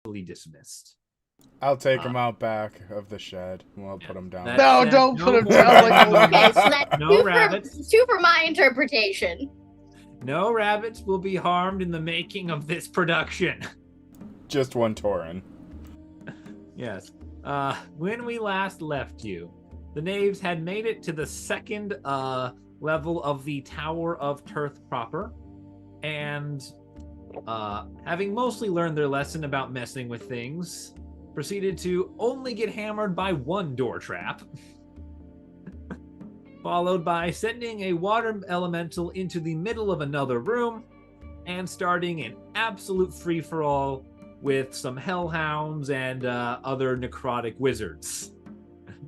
dismissed. I'll take him out back of the shed. We'll put him down. No, don't put him down. Okay, so that's No rabbits. two for my interpretation. No rabbits will be harmed in the making of this production. Just one Torren. Yes. When we last left you, the Knaves had made it to the second level of the Tower of Tirth proper, and having mostly learned their lesson about messing with things, proceeded to only get hammered by one door trap, followed by sending a water elemental into the middle of another room, and starting an absolute free-for-all with some hellhounds and other necrotic wizards.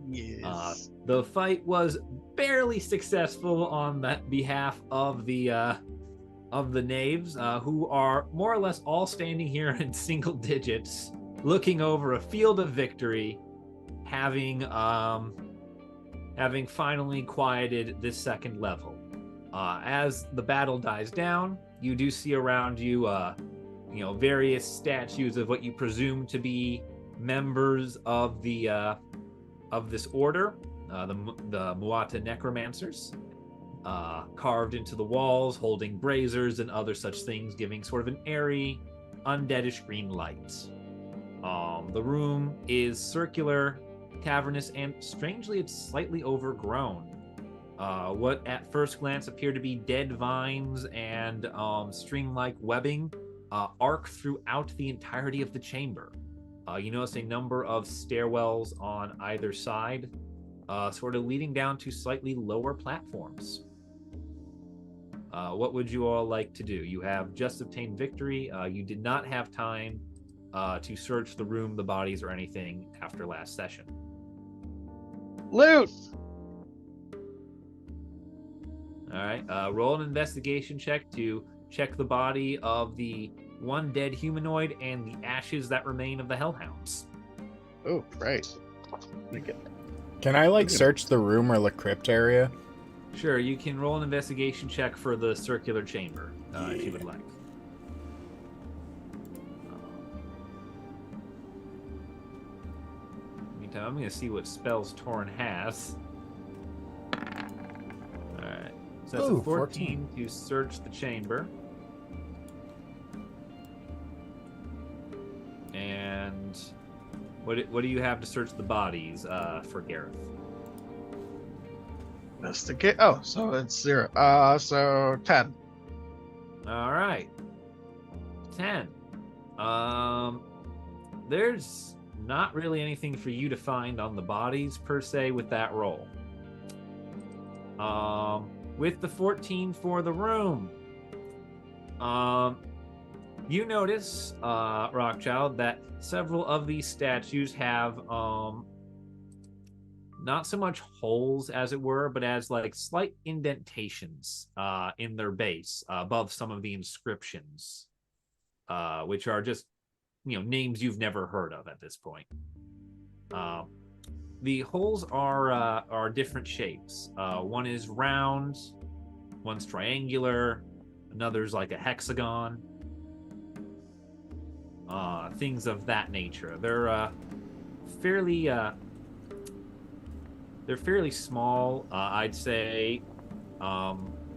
Yes. The fight was barely successful on the behalf of the Knaves, who are more or less all standing here in single digits, looking over a field of victory, having finally quieted this second level. As the battle dies down, you do see around you, various statues of what you presume to be members of the of this order, the Muata necromancers, carved into the walls, holding braziers and other such things, giving sort of an airy, undeadish green light. The room is circular, cavernous, and strangely, it's slightly overgrown. What at first glance appear to be dead vines and string-like webbing arc throughout the entirety of the chamber. You notice a number of stairwells on either side, sort of leading down to slightly lower platforms. What would you all like to do? You have just obtained victory. You did not have time to search the room, the bodies, or anything after last session. Loot! All right, roll an investigation check to check the body of the one dead humanoid and the ashes that remain of the hellhounds. Oh, right. Can I, search the room or the crypt area? Sure, you can roll an investigation check for the circular chamber, if you would like. Meantime, I'm going to see what spells Torren has. Alright, so that's a 14 to search the chamber. And what do you have to search the bodies for Gareth? Investigate. Oh, so it's 0. So 10. All right, 10. There's not really anything for you to find on the bodies per se with that roll. With the 14 for the room, you notice, Rockchild, that several of these statues have not so much holes, as it were, but as slight indentations in their base above some of the inscriptions, which are just names you've never heard of at this point. The holes are different shapes. One is round, one's triangular, another's like a hexagon. Things of that nature. They're fairly small. I'd say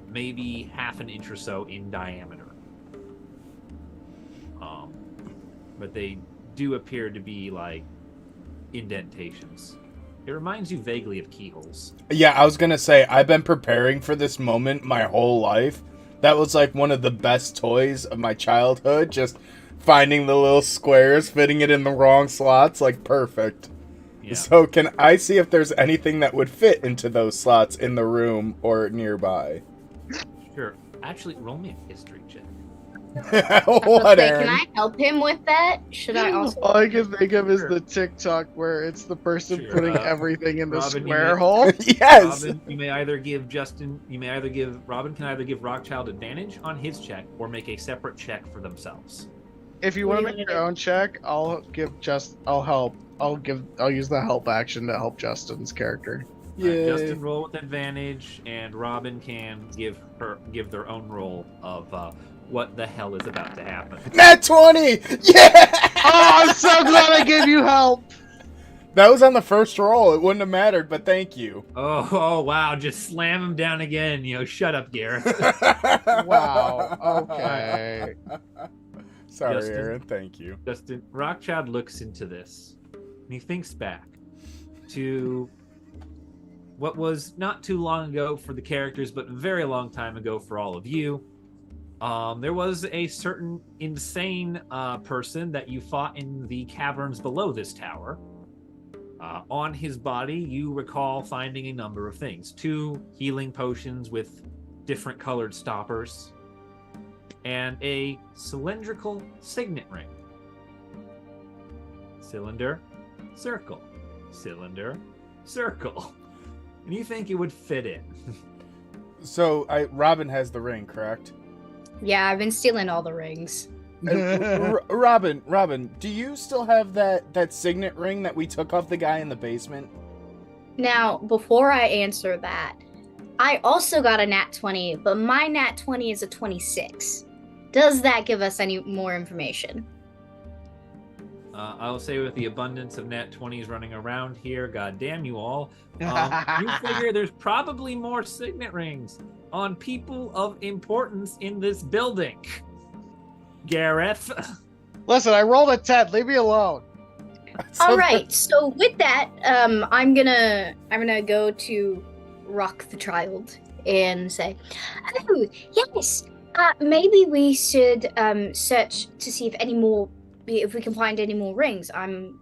maybe half an inch or so in diameter. But they do appear to be indentations. It reminds you vaguely of keyholes. Yeah, I was gonna say, I've been preparing for this moment my whole life. That was one of the best toys of my childhood, just finding the little squares, fitting it in the wrong slots, perfect. Yeah. So can I see if there's anything that would fit into those slots in the room or nearby? Sure. Actually, roll me a history check. What, Can I help him with that? Should I also? All I can think of is the TikTok where it's the person putting everything in the square hole. Yes. Robin, Robin can either give Rockchild advantage on his check or make a separate check for themselves. If you want to make your own check, I'll help. I'll use the help action to help Justin's character. Yeah. Justin roll with advantage, and Robin can give their own roll of what the hell is about to happen. Nat 20! Yeah! I'm so glad I gave you help. That was on the first roll. It wouldn't have mattered, but thank you. Oh, wow. Just slam him down again. Shut up, Gareth. Wow. Okay. Sorry, Justin. Aaron. Thank you. Justin, Rockchild looks into this, and he thinks back to what was not too long ago for the characters, but a very long time ago for all of you. There was a certain insane person that you fought in the caverns below this tower. On his body, you recall finding a number of things. 2 healing potions with different colored stoppers, and a cylindrical signet ring. Cylinder, circle, cylinder, circle. And you think it would fit in. So, Robin has the ring, correct? Yeah, I've been stealing all the rings. Robin, do you still have that signet ring that we took off the guy in the basement? Now, before I answer that, I also got a nat 20, but my nat 20 is a 26. Does that give us any more information? I'll say with the abundance of nat 20s running around here, god damn you all, you figure there's probably more signet rings on people of importance in this building. Gareth. Listen, I rolled a 10. Leave me alone. All right. So with that, I'm gonna go to Rock the Child and say, "Oh yes, maybe we should search to see if we can find any more rings.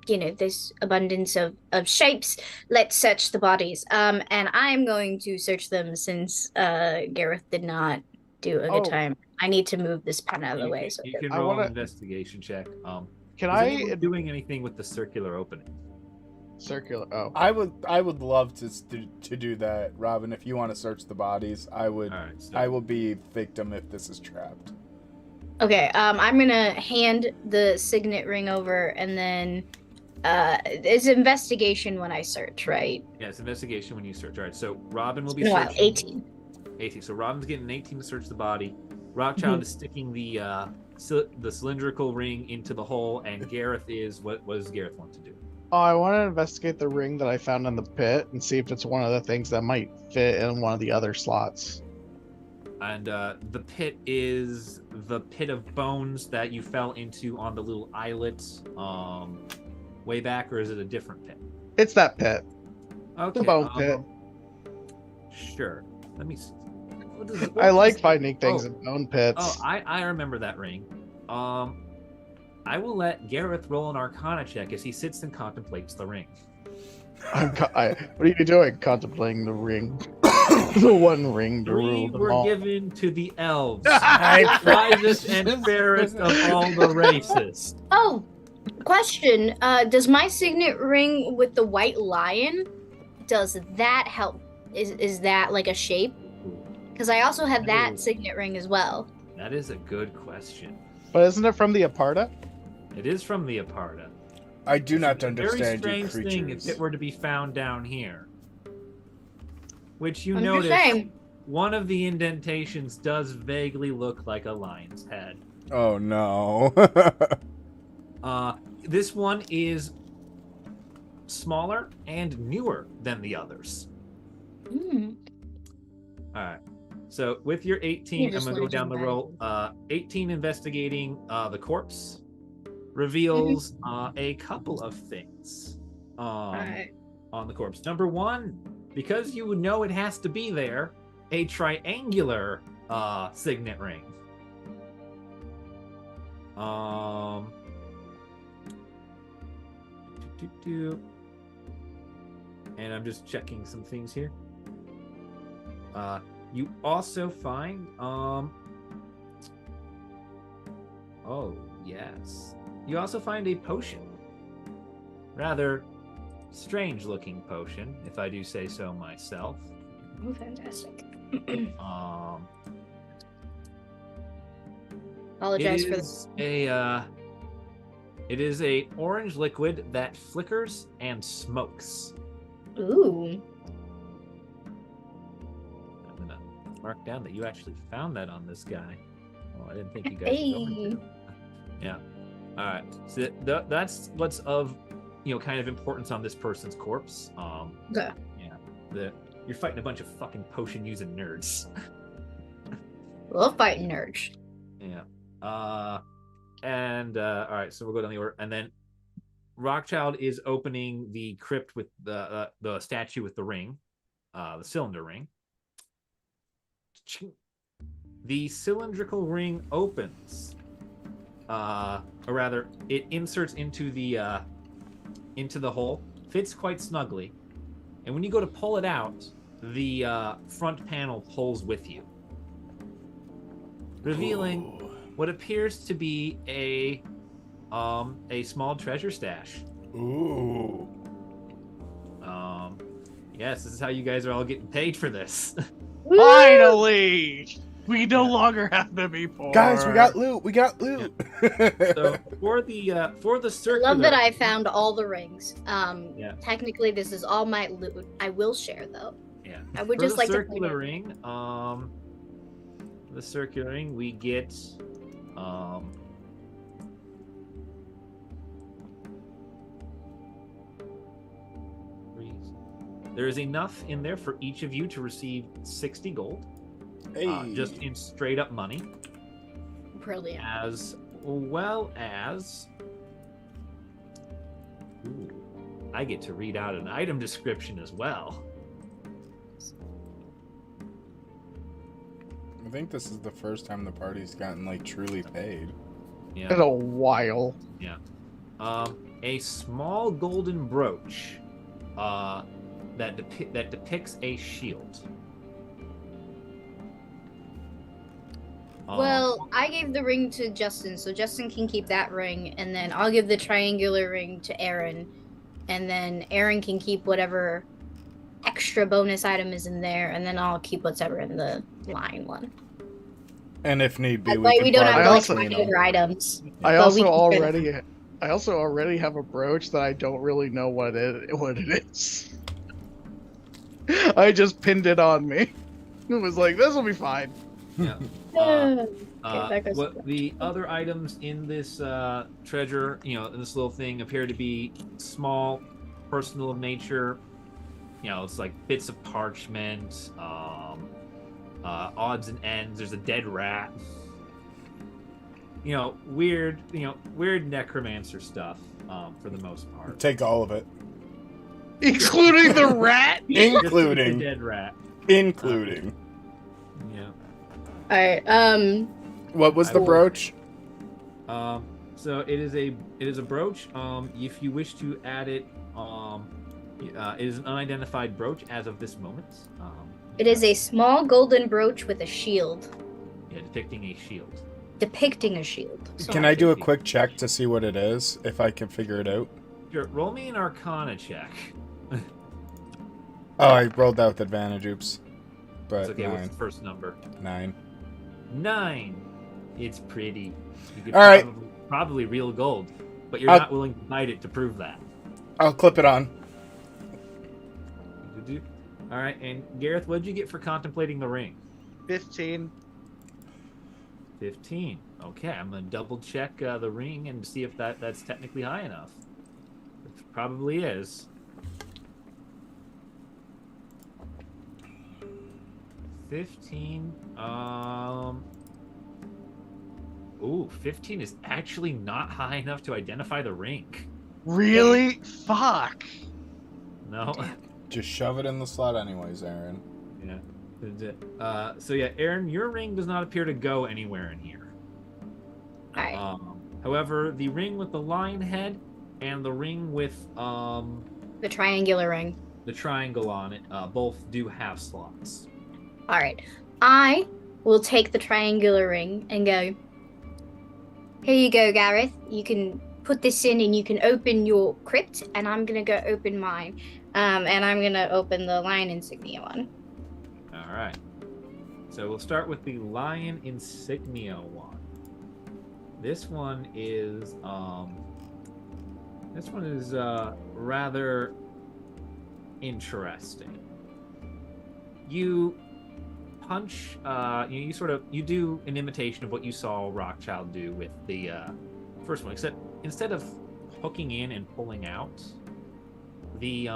There's abundance of shapes. Let's search the bodies. And I'm going to search them since Gareth did not do a good time. I need to move this pen out of the way. So you can roll an investigation check. Can is I anyone doing anything with the circular opening? Circular. Oh, I would love to do that, Robin. If you want to search the bodies, I would. All right, so I will be victim if this is trapped. Okay, I'm gonna hand the signet ring over, and then it's investigation when I search, right? yeah, it's investigation when you search. All right, so Robin will be No, searching. 18. 18. So Robin's getting an 18 to search the body. Rockchild is sticking the cylindrical ring into the hole, and Gareth is what does Gareth want to do? Oh, I want to investigate the ring that I found in the pit and see if it's one of the things that might fit in one of the other slots. And the pit is the pit of bones that you fell into on the little islet way back, or is it a different pit? It's that pit. Okay. The bone pit. Sure. Let me see. I like finding things in bone pits. Oh, I remember that ring. I will let Gareth roll an Arcana check as he sits and contemplates the ring. What are you doing? Contemplating the ring. The one ring to rule them were all. given to the elves, the wisest and fairest of all the races. Oh, question. Does my signet ring with the white lion, does that help? Is that like a shape? Because I also have that signet ring as well. That is a good question. But isn't it from the Aparta? It is from the Aparta. I do not Very understand strange you creatures. thing if it were to be found down here. Which you I'm just notice, saying. one of the indentations does vaguely look like a lion's head. Oh no. This one is smaller and newer than the others. Mm. All right. So with your 18, I'm just going to go down the roll. 18 investigating the corpse reveals a couple of things on the corpse. Number one, because you would know it has to be there, a triangular signet ring. And I'm just checking some things here. You also find oh yes, you also find a potion. Rather strange looking potion, if I do say so myself. Oh, fantastic. Apologize for this. It is a orange liquid that flickers and smokes. Ooh. I'm gonna mark down that you actually found that on this guy. Oh, I didn't think you guys would go into it. Yeah. All right. So that's what's of, kind of importance on this person's corpse. Okay. Yeah. You're fighting a bunch of fucking potion using nerds. We'll fight nerds. Yeah. And all right. So we'll go down the order, and then Rockchild is opening the crypt with the statue with the ring, the cylinder ring. The cylindrical ring opens. Or rather, it inserts into the hole, fits quite snugly, and when you go to pull it out, the front panel pulls with you, revealing what appears to be a small treasure stash. Ooh. Yes, this is how you guys are all getting paid for this. Finally! We no longer have to be poor. Guys, we got loot. We got loot. So for the I circular, love that I found all the rings. Yeah. Technically, this is all my loot. I will share though. Yeah. I would For just the like to circular point ring. The circular ring, we get there is enough in there for each of you to receive 60 gold, Hey. just in straight up money, Brilliant. as well as I get to read out an item description as well. I think this is the first time the party's gotten like truly paid. In Yeah. a while. A small golden brooch that depicts a shield. Well, I gave the ring to Justin, so Justin can keep that ring, and then I'll give the triangular ring to Aaron, and then Aaron can keep whatever extra bonus item is in there, and then I'll keep whatever in the line one. And if need be, That way we don't have to like also, find other items. I But we also can- already have a brooch that I don't really know what it is. I just pinned it on me. It was like, this will be fine. Yeah. that goes What the other items in this treasure, in this little thing, appear to be small, personal of nature. It's like bits of parchment, odds and ends. There's a dead rat. Weird necromancer stuff, for the most part. take all of it, Including the rat? including the dead rat. including. Yeah. All right. What was the Cool. brooch? So it is a brooch. If you wish to add it, it is an unidentified brooch as of this moment. It is a small golden brooch with a shield, depicting a shield. depicting a shield. Can I do a quick check to see what it is, if I can figure it out? Sure, roll me an Arcana check. Oh, I rolled that with advantage. Oops. But It's okay. What's 9. the first number? 9. 9. It's pretty. You could All right. probably real gold, but you're I'll- not willing to bite it to prove that. I'll clip it on. All right, and Gareth, what did you get for contemplating the ring? 15. 15. Okay, I'm gonna double check the ring and see if that's technically high enough. It probably is. 15. Ooh, 15 is actually not high enough to identify the ring. Really? Fuck. No. Just shove it in the slot anyways, Aaron. Yeah. So yeah, Aaron, your ring does not appear to go anywhere in here. All right. However, the ring with the lion head and the ring with The triangular ring. the triangle on it both do have slots. All right. I will take the triangular ring and go, here you go, Gareth. You can put this in and you can open your crypt, and I'm going to go open mine. And I'm going to open the lion insignia one. All right. So we'll start with the lion insignia one. This one is rather interesting. You punch you do an imitation of what you saw Rockchild do with the first one, except instead of hooking in and pulling out, the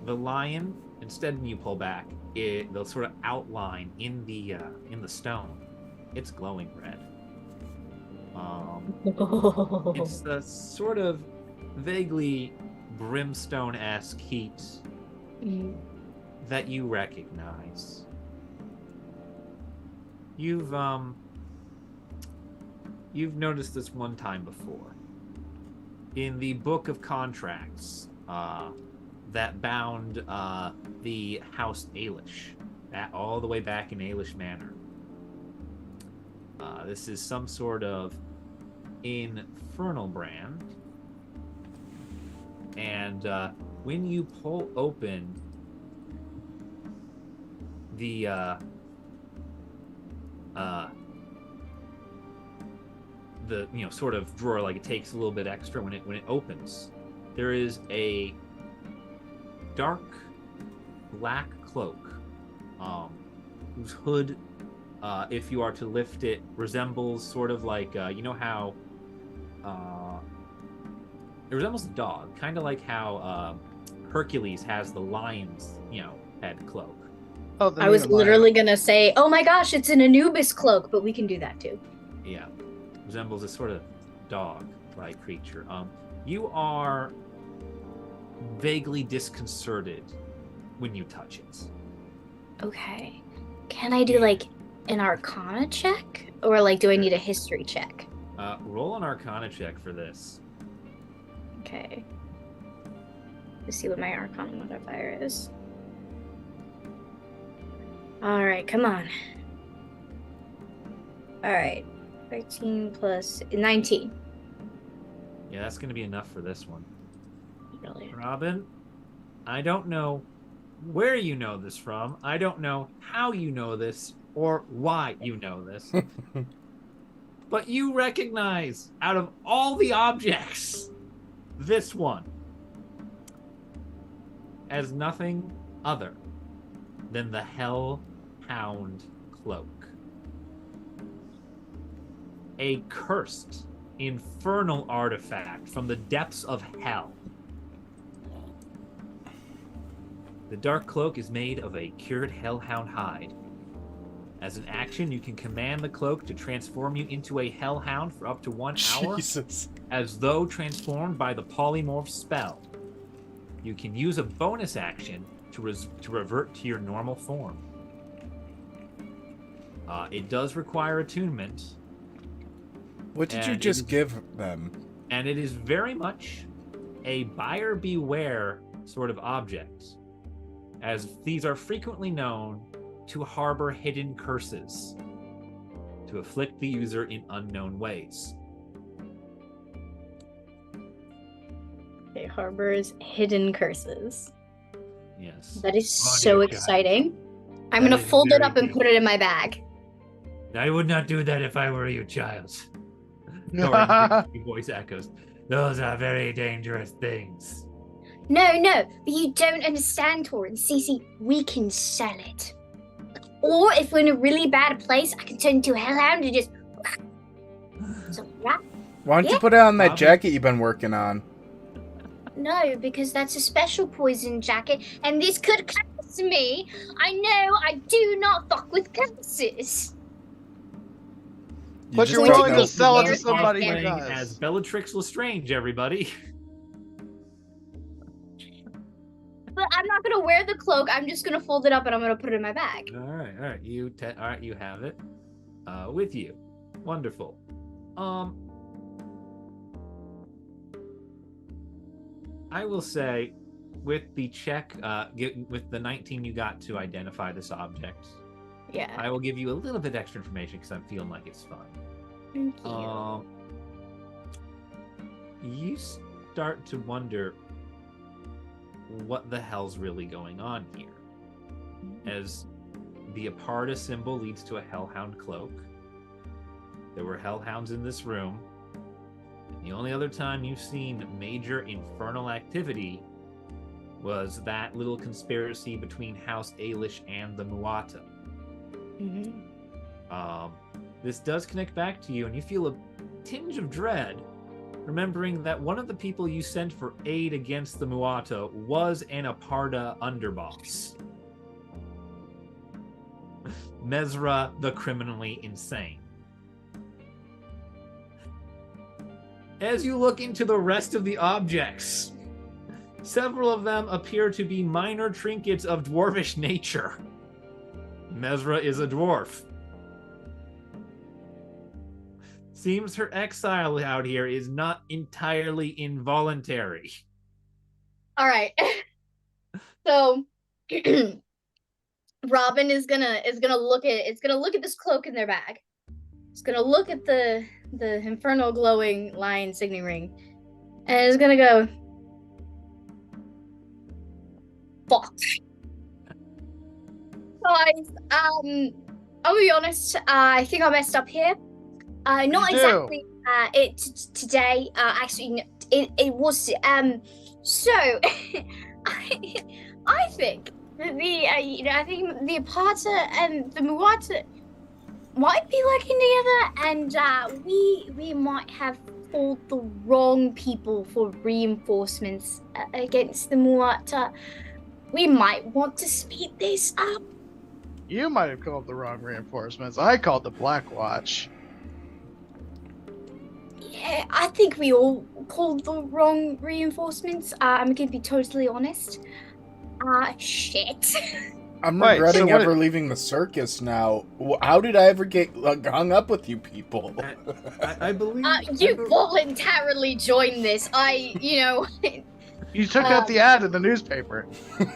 lion, instead when you pull back, the sort of outline in the stone, it's glowing red. It's the sort of vaguely brimstone-esque heat that you recognize. You've noticed this one time before. In the Book of Contracts that bound the House Ailish, all the way back in Ailish Manor. This is some sort of infernal brand. And when you pull open the sort of drawer, like it takes a little bit extra when it opens, there is a dark black cloak whose hood, if you are to lift it, resembles sort of like you know how it resembles a dog, kind of like how Hercules has the lion's head cloak. Oh, I was literally gonna say, oh my gosh, it's an Anubis cloak, but we can do that too. Yeah, resembles a sort of dog-like creature. You are vaguely disconcerted when you touch it. Okay. Can I do like an Arcana check, or like do I need a history check? Roll an Arcana check for this. Okay. Let's see what my Arcana modifier is. All right, come on. All right, 13 plus 19. Yeah, that's going to be enough for this one. Really? Robin, I don't know where you know this from. I don't know how you know this or why you know this. But you recognize, out of all the objects, this one as nothing other than the Hellhound Cloak. A cursed, infernal artifact from the depths of hell. The dark cloak is made of a cured hellhound hide. As an action, you can command the cloak to transform you into a hellhound for up to 1 hour, Jesus. as though transformed by the polymorph spell. You can use a bonus action to revert to your normal form. It does require attunement. What did you just give them? And it is very much a buyer beware sort of object, as these are frequently known to harbor hidden curses, to afflict the user in unknown ways. It harbors hidden curses. Yes. That is Oh, so dear exciting. I'm That gonna is fold it very up and good. put it in my bag. I would not do that if I were you, child. Torren, your voice echoes. Those are very dangerous things. No, but you don't understand, Torren. Cece, we can sell it. Or if we're in a really bad place, I can turn into a hellhound and just... So, right? Why don't you Yeah. put it on that Robin? jacket you've been working on? No, because that's a special poison jacket, and this could curse me. I know I do not fuck with curses. You But just you're don't willing know. to sell it to You're somebody who Playing does. as Bellatrix Lestrange, everybody. But I'm not gonna wear the cloak. I'm just gonna fold it up and I'm gonna put it in my bag. All right. You have it with you. Wonderful. I will say, with the check, with the 19 you got to identify this object, Yeah. I will give you a little bit extra information because I'm feeling like it's fun. Thank you. You start to wonder what the hell's really going on here. As the Aparta symbol leads to a hellhound cloak. There were hellhounds in this room. The only other time you've seen major infernal activity was that little conspiracy between House Ailish and the Muata. Mhm. this does connect back to you, and you feel a tinge of dread, remembering that one of the people you sent for aid against the Muata was an Aparta underboss. Mesra the criminally insane. As you look into the rest of the objects, several of them appear to be minor trinkets of dwarvish nature. Mesra is a dwarf. Seems her exile out here is not entirely involuntary. All right. So Robin is gonna look at this cloak in their bag. It's gonna look at the infernal glowing lion signet ring, and it's gonna go, fuck. Guys, I'll be honest. I think I messed up here. Not exactly. Today. Actually, it was. So, I think that I think the Aparta and the Muata might be working together, and we might have called the wrong people for reinforcements against the Muata. We might want to speed this up. You might have called the wrong reinforcements. I called the Black Watch. Yeah, I think we all called the wrong reinforcements. I'm gonna be totally honest. Shit. I'm Right, regretting so what ever leaving the circus now. How did I ever get hung up with you people? I believe You voluntarily joined this. You took out the ad in the newspaper.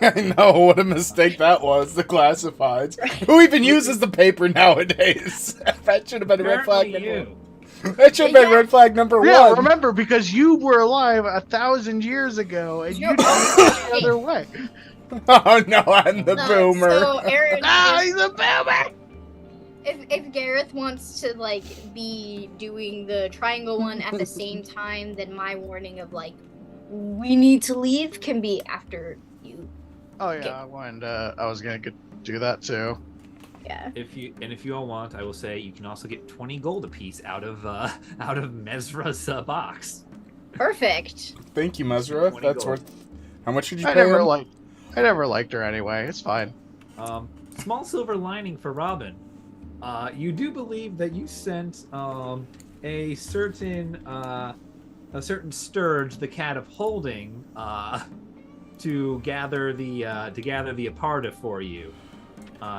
I know, what a mistake that was, the classifieds. Who even uses the paper nowadays? That should have been a red flag number one. That should have been red flag number one. Yeah, remember, because you were alive 1,000 years ago, and you didn't go the other way. Oh no, I'm the boomer. So Aaron, He's a boomer! if Gareth wants to be doing the triangle one at the same time, then my warning of we need to leave can be after you. Oh yeah, I was gonna do that too. Yeah. If you all want, I will say you can also get 20 gold apiece out of Mesra's box. Perfect. Thank you, Mesra. 20 That's gold. worth. How much did you I pay him? never liked her anyway. It's fine. Small silver lining for Robin. You do believe that you sent a certain Sturge, the cat of holding, to gather the Aparta for you.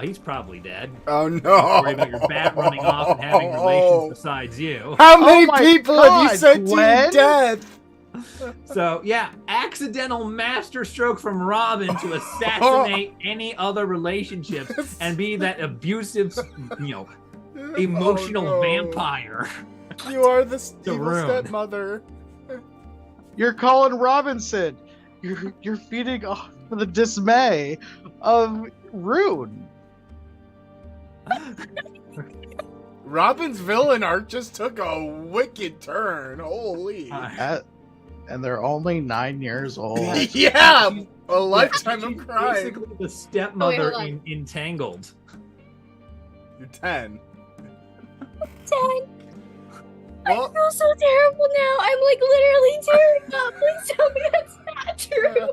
He's probably dead. Oh no! Worry about your bat running off and having relations besides you. How many my people have you God, sent Gwen? to death? So yeah, accidental masterstroke from Robin to assassinate any other relationships and be that abusive, emotional Oh, no. vampire. You are the The evil rune. stepmother. You're Colin Robinson. You're feeding off the dismay of Rune. Robin's villain arc just took a wicked turn. Holy. And they're only 9 years old. Yeah, a lifetime She's of crime. basically the stepmother hold on. in Entangled. You're 10. Dad, Well, I feel so terrible now. I'm literally tearing up. Please tell me that's not true.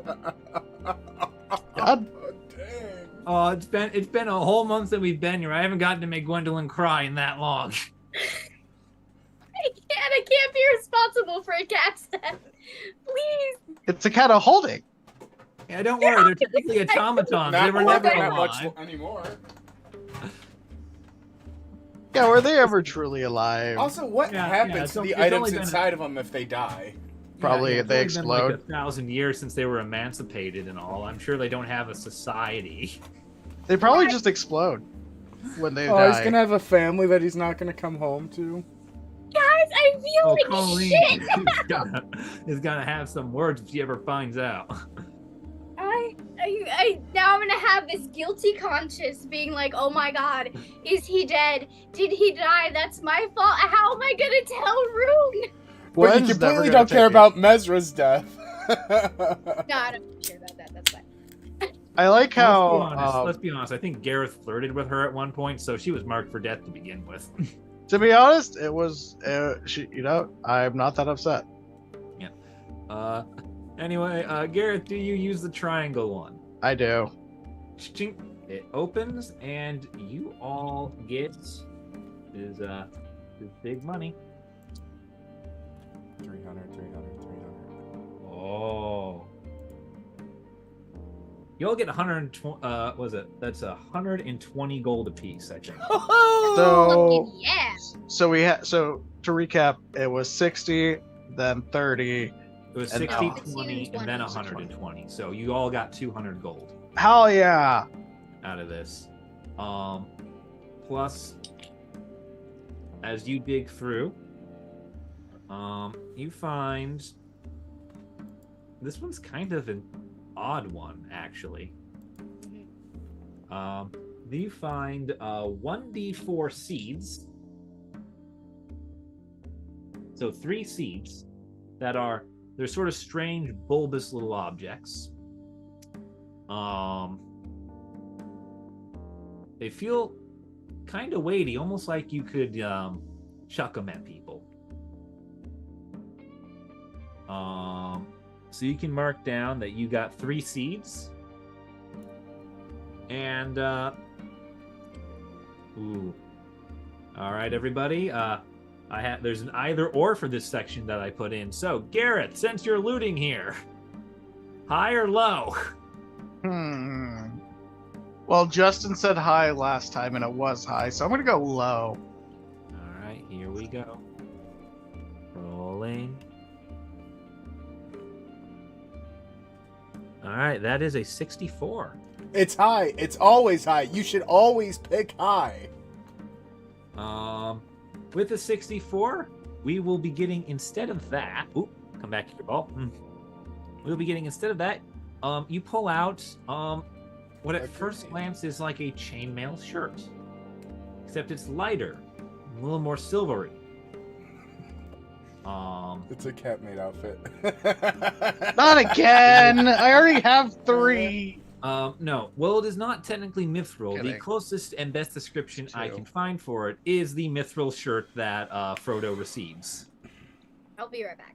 God. Oh, dang. Oh, it's been a whole month that we've been here. I haven't gotten to make Gwendolyn cry in that long. I can't be responsible for a cat's death. Please. It's a cat of holding. Yeah, don't worry. They're technically automatons. They were never that much alive. anymore. Yeah, were they ever truly alive? Also, what Yeah, happens it's to the only items been a- inside of them if they die? Probably it's they only been like explode. 1,000 years since they were emancipated and all. I'm sure they don't have a society. They probably just explode when they Oh, die. he's gonna have a family that he's not gonna come home to. Guys, I feel Oh, like Colleen shit. is gonna have some words if she ever finds out. Now I'm gonna have this guilty conscience being like, oh my god, is he dead? Did he die? That's my fault. How am I gonna tell Rune? But you Gwen's never completely gonna don't care take it. about Mesra's death. No, I don't care about that. That's fine. I like how Let's be honest. I think Gareth flirted with her at one point, so she was marked for death to begin with. To be honest, it was, I'm not that upset. Anyway, Gareth, do you use the triangle one? I do. It opens, and you all get this big money. 300. Oh. You all get 120. Was it? That's 120 gold apiece, I think. So, Fucking yeah. so to recap, it was 60, then 30. It was And 60, now- 20, and then 120. So you all got 200 gold Hell yeah! out of this. Plus, as you dig through, you find this one's kind of an odd one, actually. You find 1d4 seeds. So 3 seeds that they're sort of strange, bulbous little objects. They feel kind of weighty, almost like you could chuck them at people. So you can mark down that you got 3 seeds. And ooh. All right, everybody. There's an either or for this section that I put in. So, Gareth, since you're looting here, high or low? Well, Justin said high last time, and it was high, so I'm gonna go low. All right, here we go. Rolling. All right, that is a 64. It's high. It's always high. You should always pick high. With the 64, we will be getting, instead of that, come back to your ball. We'll be getting, instead of that, you pull out what at first glance is like a chainmail shirt, except it's lighter, a little more silvery. It's a cat-made outfit. Not again! I already have 3. No. Well, it is not technically mithril. Kidding. The closest and best description I 2. can find for it is the mithril shirt that Frodo receives. I'll be right back.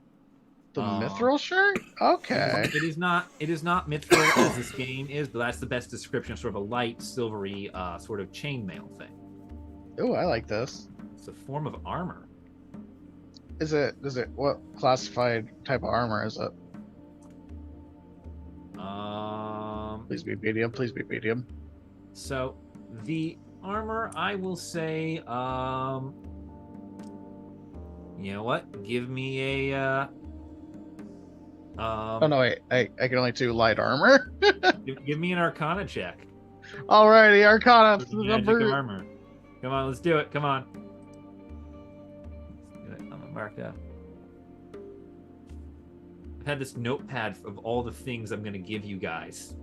The mithril shirt? Okay. It is not mithril as this game is, but that's the best description of sort of a light, silvery, sort of chainmail thing. Oh, I like this. It's a form of armor. What classified type of armor is it? Please be medium, please be medium. So the armor, I will say, you know what? Give me a Oh no, wait, I can only do light armor. give me an Arcana check. Alrighty, Arcana. Magic of armor. Come on, let's do it. Come on. I'm gonna mark that. I've had this notepad of all the things I'm gonna give you guys.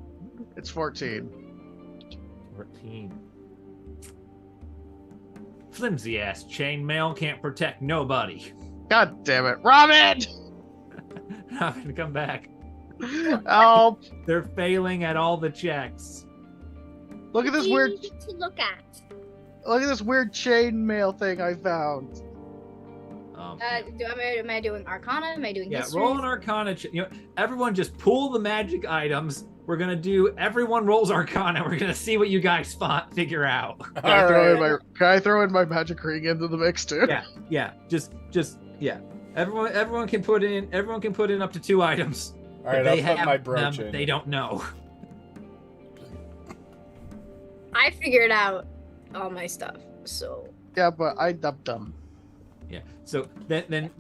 It's 14. 14. Flimsy ass chainmail can't protect nobody. God damn it, Robin! I'm gonna come back. Oh, They're failing at all the checks. look at this You weird. need to look at. Look at this weird chainmail thing I found. Am I doing Arcana? Am I doing history? Roll an Arcana. Everyone just pull the magic items. We're gonna do. Everyone rolls Arcana. We're gonna see what you guys figure out. Can I throw in my magic ring into the mix too? Yeah. Just yeah. Everyone can put in. Everyone can put in up to 2 items. All right, They I'll put my have brooch them, in. they don't know. I figured out all my stuff, so. Yeah, but I dumped them. Yeah. So then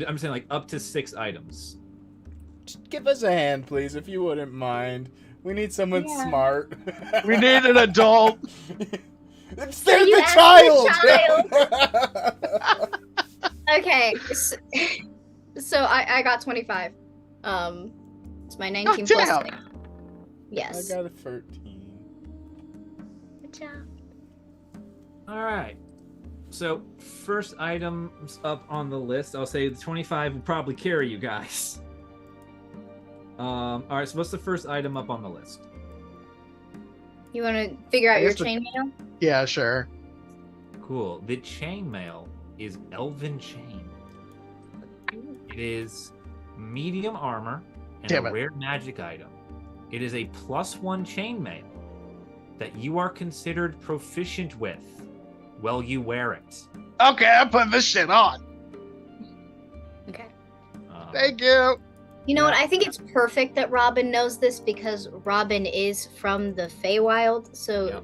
I'm saying like up to 6 items. Just give us a hand, please, if you wouldn't mind. We need someone smart. We need an adult. They're you the asked child. Okay, so I got 25. It's my 19 plus damn. thing. I Yes. got a 13. Good job. All right. So first items up on the list, I'll say the 25 will probably carry you guys. All right. So what's the first item up on the list? You want to figure out I your guess the- chainmail? Yeah, sure. Cool. The chainmail is Elven Chain. It is medium armor and Damn a it. rare magic item. It is a +1 chainmail that you are considered proficient with while you wear it. Okay, I put this shit on. Okay. Thank you. You know what? I think it's perfect that Robin knows this because Robin is from the Feywild. So,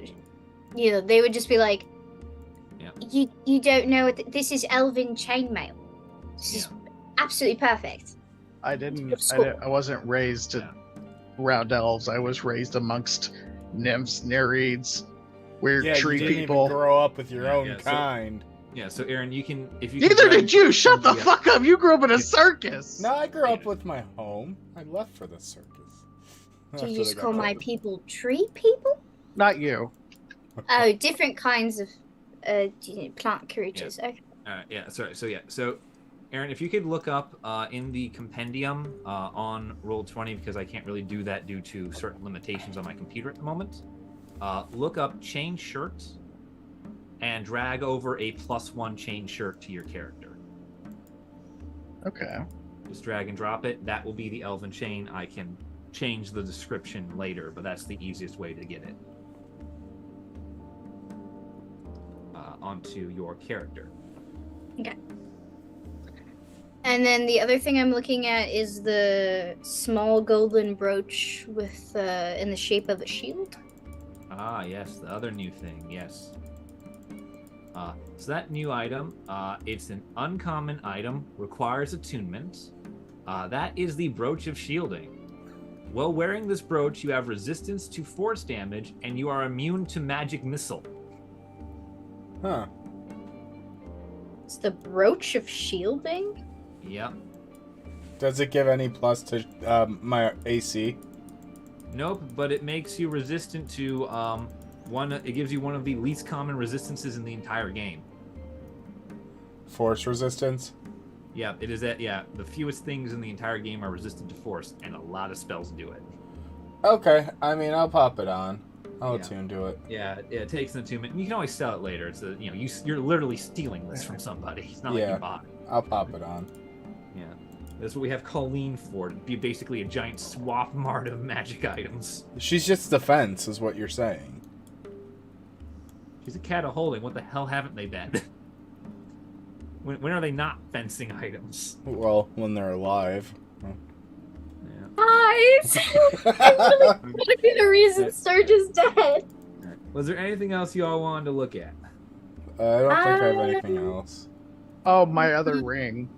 you know, they would just be like, you don't know what this is Elven Chainmail. This is absolutely perfect. I wasn't raised around elves. I was raised amongst nymphs, nereids, weird tree you didn't people. Even grow up with your own kind. So Aaron, you can if you. Neither did you. Shut the fuck up. You grew up in a circus. No, I grew up with my home. I left for the circus. Do you just call my people tree people? Not you. Oh, different kinds of plant creatures. Okay. So Aaron, if you could look up in the compendium on Roll20, because I can't really do that due to certain limitations on my computer at the moment. Look up chain shirt and drag over a +1 chain shirt to your character. Okay. Just drag and drop it. That will be the Elven Chain. I can change the description later, but that's the easiest way to get it onto your character. Okay. And then the other thing I'm looking at is the small golden brooch with in the shape of a shield. Ah, yes, the other new thing, yes. So that new item, it's an uncommon item, requires attunement. That is the Brooch of Shielding. While wearing this brooch, you have resistance to force damage, and you are immune to magic missile. Huh. It's the Brooch of Shielding? Yep. Does it give any plus to my AC? Nope, but it makes you resistant to it gives you one of the least common resistances in the entire game. Force resistance? Yeah, it is that. Yeah, the fewest things in the entire game are resistant to force, and a lot of spells do it. Okay, I mean, I'll pop it on. I'll attune to it. Yeah, it takes an attunement. And you can always sell it later. It's you're literally stealing this from somebody. It's not like you bought it. I'll pop it on. Yeah, that's what we have Colleen for. To be basically a giant swap mart of magic items. She's just defense, is what you're saying. She's a cat of holding. What the hell haven't they been? When are they not fencing items? Well, when they're alive. Guys! That would be the reason Surge is dead. Was there anything else you all wanted to look at? I don't think I have anything else. Oh, my other ring.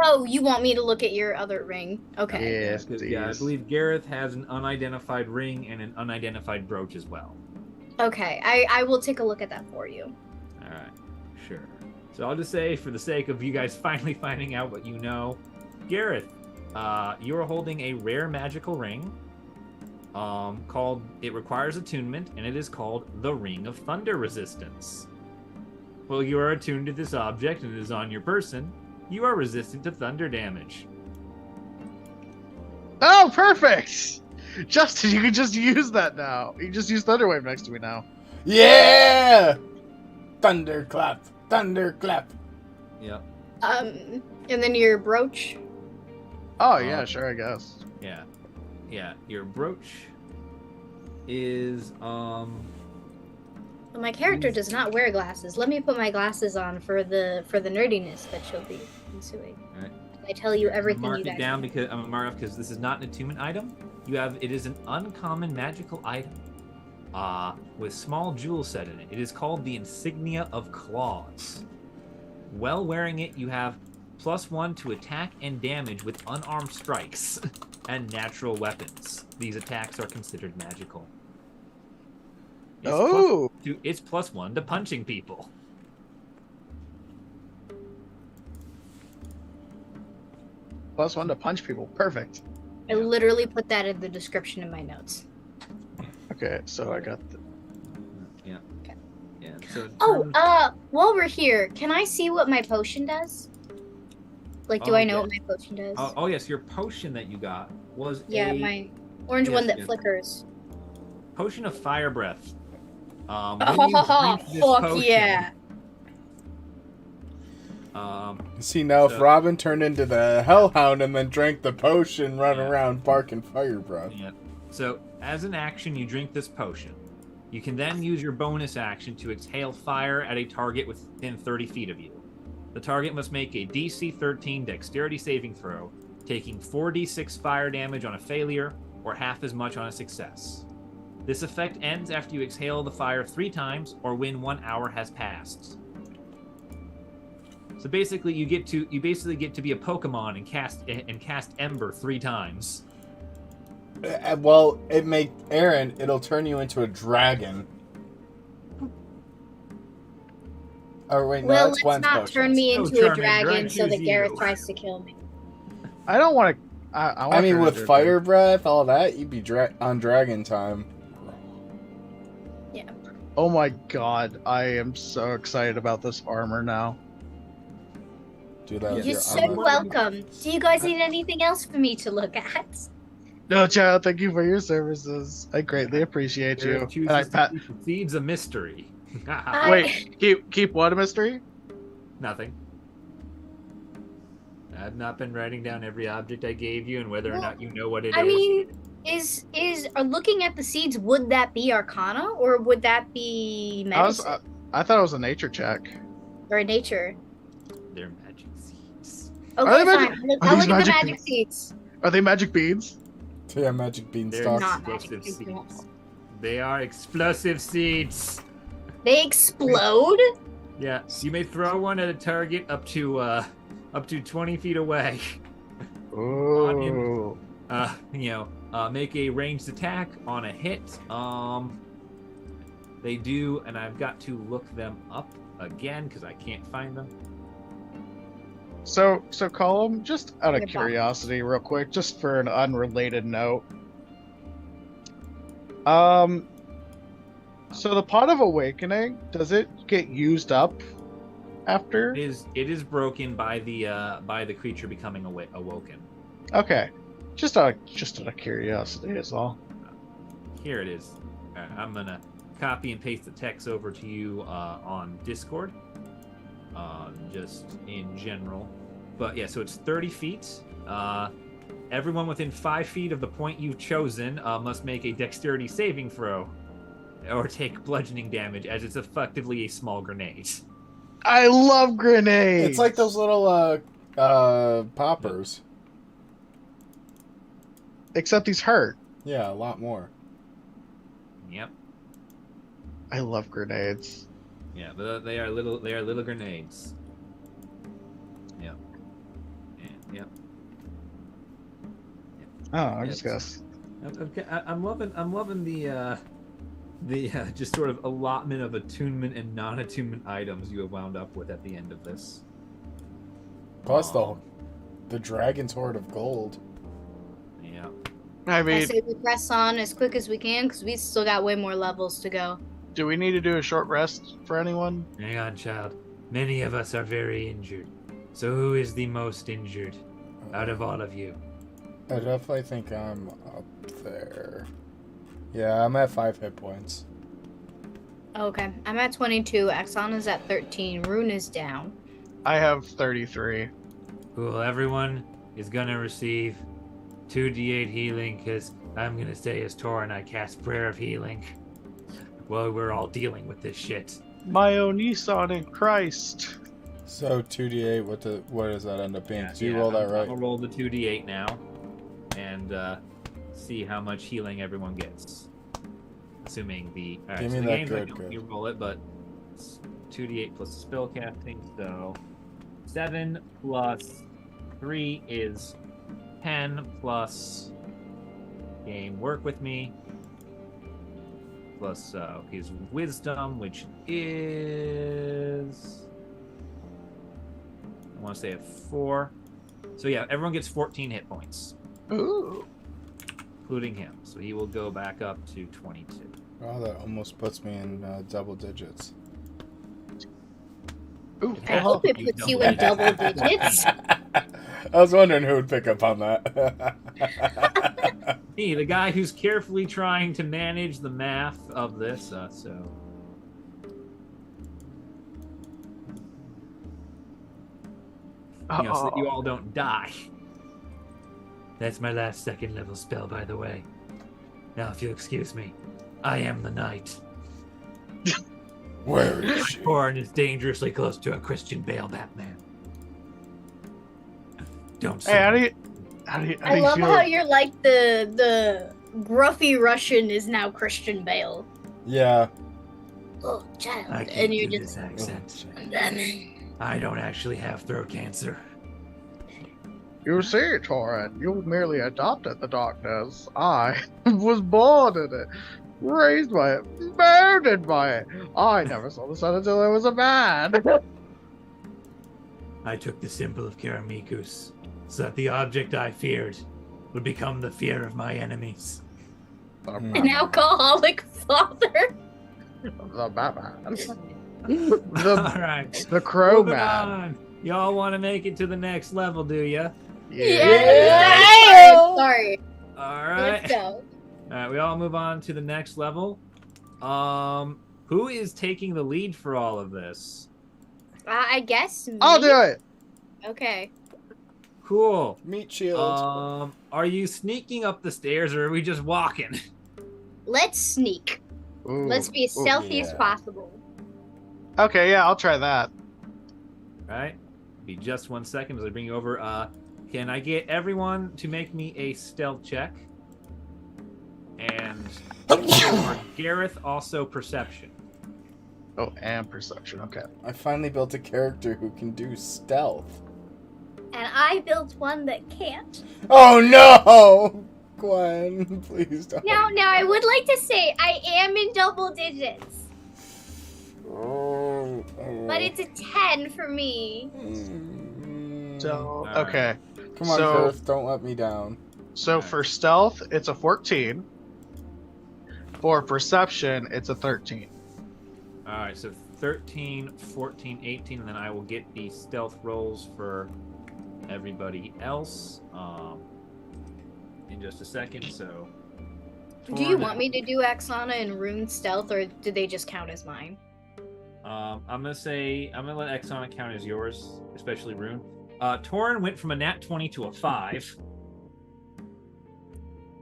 Oh, you want me to look at your other ring? Okay. Yes, I believe Gareth has an unidentified ring and an unidentified brooch as well. Okay, I will take a look at that for you. All right, sure. So I'll just say, for the sake of you guys finally finding out what you know, Gareth, you are holding a rare magical ring called, it requires attunement, and it is called the Ring of Thunder Resistance. Well, you are attuned to this object and it is on your person. You are resistant to thunder damage. Oh, perfect! Justin, you can just use that now. You can just use Thunderwave next to me now. Yeah! Thunderclap! Thunderclap! Yep. And then your brooch. Oh, yeah, sure, I guess. Yeah. Yeah, your brooch is, Well, my character does not wear glasses. Let me put my glasses on for the nerdiness that she'll be ensuing. All right. I tell you everything mark you guys it down know. because I'm gonna mark it because this is not an attunement item. It is an uncommon magical item with small jewel set in it. It is called the Insignia of Claws. While wearing it, you have +1 to attack and damage with unarmed strikes and natural weapons. These attacks are considered magical. It's +1 to punching people. +1 to punch people. Perfect. I literally put that in the description in my notes. Okay, so I got the... Yeah. Yeah. So while we're here, can I see what my potion does? Like, do I know what my potion does? Oh, yes, your potion that you got was my orange one that flickers. Potion of Fire Breath. Fuck yeah! See, now if Robin turned into the Hellhound and then drank the potion, run around barking fire breath. Yeah. So, as an action, you drink this potion. You can then use your bonus action to exhale fire at a target within 30 feet of you. The target must make a DC 13 dexterity saving throw, taking 4d6 fire damage on a failure, or half as much on a success. This effect ends after you exhale the fire 3 times, or when 1 hour has passed. So basically, you basically get to be a Pokemon and cast Ember 3 times. Well, it'll turn you into a dragon. Oh wait, no, Well, that's let's Gwen's not potions. turn me into a Charmander, dragon I so that choose Gareth you. tries to kill me. I don't want to. I mean, with fire breath, all that, you'd be on dragon time. Yeah. Oh my god, I am so excited about this armor now. Do that. You're so welcome. Do you guys need anything else for me to look at? No, child, thank you for your services. I greatly appreciate you. And I Seeds a mystery. Wait, keep what a mystery? Nothing. I've not been writing down every object I gave you and whether or not you know what it is. I mean, is looking at the seeds, would that be Arcana or would that be medicine? I thought it was a nature check. Or nature? They're magic seeds. Okay, fine. I'll look at the magic seeds. Are they magic beads? Yeah, magic bean They're stalks. Not explosive magic seeds. beans. They are explosive seeds. They explode? Yeah, you may throw one at a target up to 20 feet away. Ooh. Make a ranged attack on a hit. They do, and I've got to look them up again because I can't find them. So Colum, just out of curiosity, real quick, just for an unrelated note. So the Pot of Awakening, does it get used up after? It is broken by the creature becoming awoken. Okay, just out of curiosity is all. Here it is. I'm gonna copy and paste the text over to you on Discord. Just in general. But yeah, so it's 30 feet. Everyone within 5 feet of the point you've chosen must make a dexterity saving throw or take bludgeoning damage, as it's effectively a small grenade. I love grenades! It's like those little poppers. Except these hurt. Yeah, a lot more. Yep. I love grenades. Yeah, but they are little grenades. Yep. Yep. Oh, I just guess. I'm loving the just sort of allotment of attunement and non-attunement items you have wound up with at the end of this. Plus the dragon's hoard of gold. Yeah. I mean, I say we press on as quick as we can because we still got way more levels to go. do we need to do a short rest for anyone? Hang on, child. Many of us are very injured. So who is the most injured out of all of you? I definitely think I'm up there. Yeah, I'm at 5 hit points. Okay, I'm at 22. Axon is at 13. Rune is down. I have 33. Cool. Everyone is gonna receive 2d8 healing because I'm gonna stay as Torren. I cast Prayer of Healing. Well, we're all dealing with this shit. My own Nissan in Christ. So 2d8, what does that end up being? Did you roll that right? I'll roll the 2d8 now and see how much healing everyone gets. Assuming the alright, Give so me the that game's good, like good. you roll it, but it's 2d8 plus the spell casting, so 7 plus 3 is 10 plus game work with me plus his wisdom, which is I want to say a 4. So yeah, everyone gets 14 hit points, Ooh. including him. So he will go back up to 22. Oh, that almost puts me in double digits. Ooh. I hope it puts you in double digits. I was wondering who would pick up on that. Me, the guy who's carefully trying to manage the math of this. so that you all don't die. That's my last second level spell, by the way. Now, if you'll excuse me, I am the knight. Where is she? Torren is dangerously close to a Christian Bale Batman. Don't say. Hey, how do you I love feel? how you're like the gruffy Russian is now Christian Bale. Yeah. Oh, child. I can't And you're do just this accent. Lemon. I don't actually have throat cancer. You see, Torren, you merely adopted the darkness. I was born in it, raised by it, murdered by it. I never saw the sun until I was a man. I took the symbol of Karamikus so that the object I feared would become the fear of my enemies. An alcoholic father. The Batman. All right. The Crow Moving Man. on. Y'all want to make it to the next level, do ya? Yeah. Sorry. All right. Let's go. All right, we all move on to the next level. Who is taking the lead for all of this? I guess. I'll me? do it. Okay. Cool. Meat shield. Are you sneaking up the stairs or are we just walking? Let's sneak. Ooh. Let's be as stealthy as yeah. possible. Okay, yeah, I'll try that. All right. Be just 1 second as I bring you over. Can I get everyone to make me a stealth check? And for Gareth, also perception. Oh, and perception. Okay. I finally built a character who can do stealth. And I built one that can't. Oh no! Gwen, please don't. Now, I would like to say I am in double digits, Oh, but it's a 10 for me. So, Alright. okay. Come on, so- Gareth, don't let me down. So for stealth, it's a 14. For perception, it's a 13. All right, so 13, 14, 18, and then I will get the stealth rolls for everybody else in just a second. So, Do you want me to do Axana and Rune stealth, or do they just count as mine? I'm gonna let Exona count as yours, especially Rune. Torren went from a nat 20 to a 5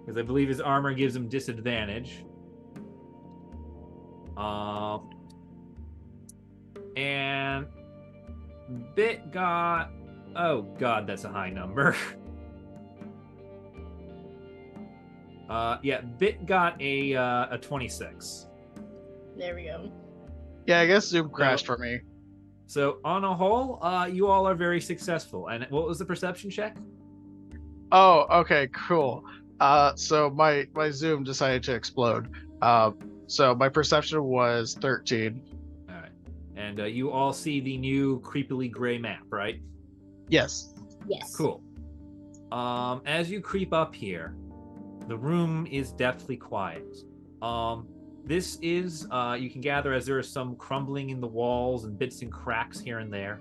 because I believe his armor gives him disadvantage. And Bit got, oh god, that's a high number. Yeah, Bit got a 26. There we go. Yeah, I guess Zoom crashed for me. So on a whole, you all are very successful. And what was the perception check? Oh, okay, cool. So my Zoom decided to explode. So my perception was 13. All right, and you all see the new creepily gray map, right? Yes. Yes. Cool. As you creep up here, the room is deathly quiet. This is, you can gather as there is some crumbling in the walls and bits and cracks here and there.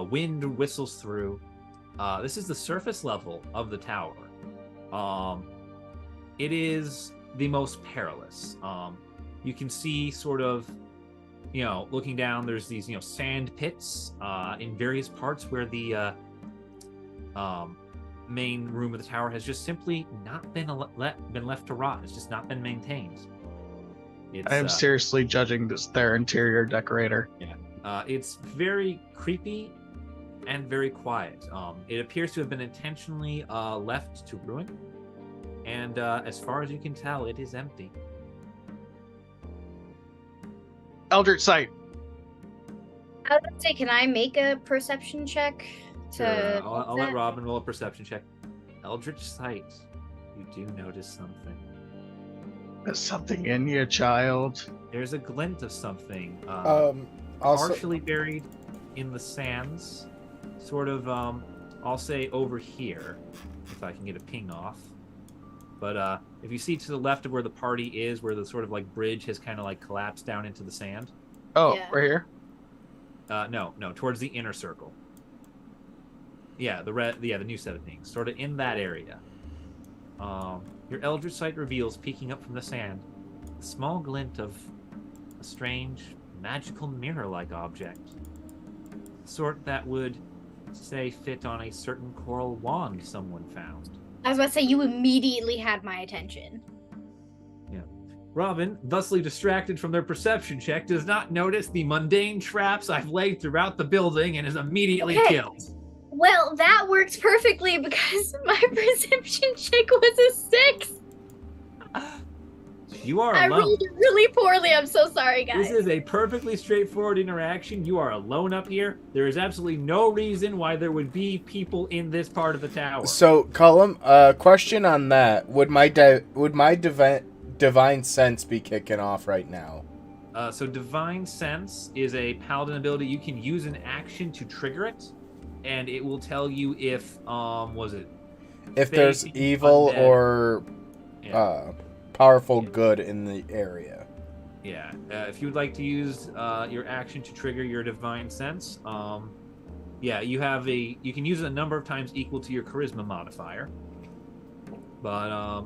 Wind whistles through. This is the surface level of the tower. It is the most perilous. You can see sort of, looking down, there's these, sand pits in various parts where the main room of the tower has just simply not been left to rot. It's just not been maintained. I am seriously judging their interior decorator. It's very creepy and very quiet. It appears to have been intentionally left to ruin. And as far as you can tell, it is empty. Eldritch Sight. I was gonna say, can I make a perception check? Sure, I'll let Robin roll a perception check. Eldritch Sight, you do notice something. There's something in you, child. There's a glint of something. Also, Partially buried in the sands. Sort of, I'll say over here, if I can get a ping off. But if you see to the left of where the party is, where the sort of like bridge has kind of like collapsed down into the sand. Oh, Yeah. right here. No, towards the inner circle. Yeah, the new set of things, sort of in that area. Your Eldritch Sight reveals, peeking up from the sand, a small glint of a strange, magical mirror-like object. Sort that would say fit on a certain coral wand someone found. I was about to say, you immediately had my attention. Robin, thusly distracted from their perception check, does not notice the mundane traps I've laid throughout the building and is immediately killed. Well, that works perfectly because my perception check was a 6. You are I alone. rolled it really poorly. I'm so sorry, guys. This is a perfectly straightforward interaction. You are alone up here. There is absolutely no reason why there would be people in this part of the tower. So, Cullum, question on that. Would my divine sense be kicking off right now? So Divine Sense is a paladin ability. You can use an action to trigger it, and it will tell you if if there's evil undead, or yeah. Powerful good in the area. Yeah. If you would like to use your action to trigger your Divine Sense, yeah, you can use it a number of times equal to your Charisma modifier. But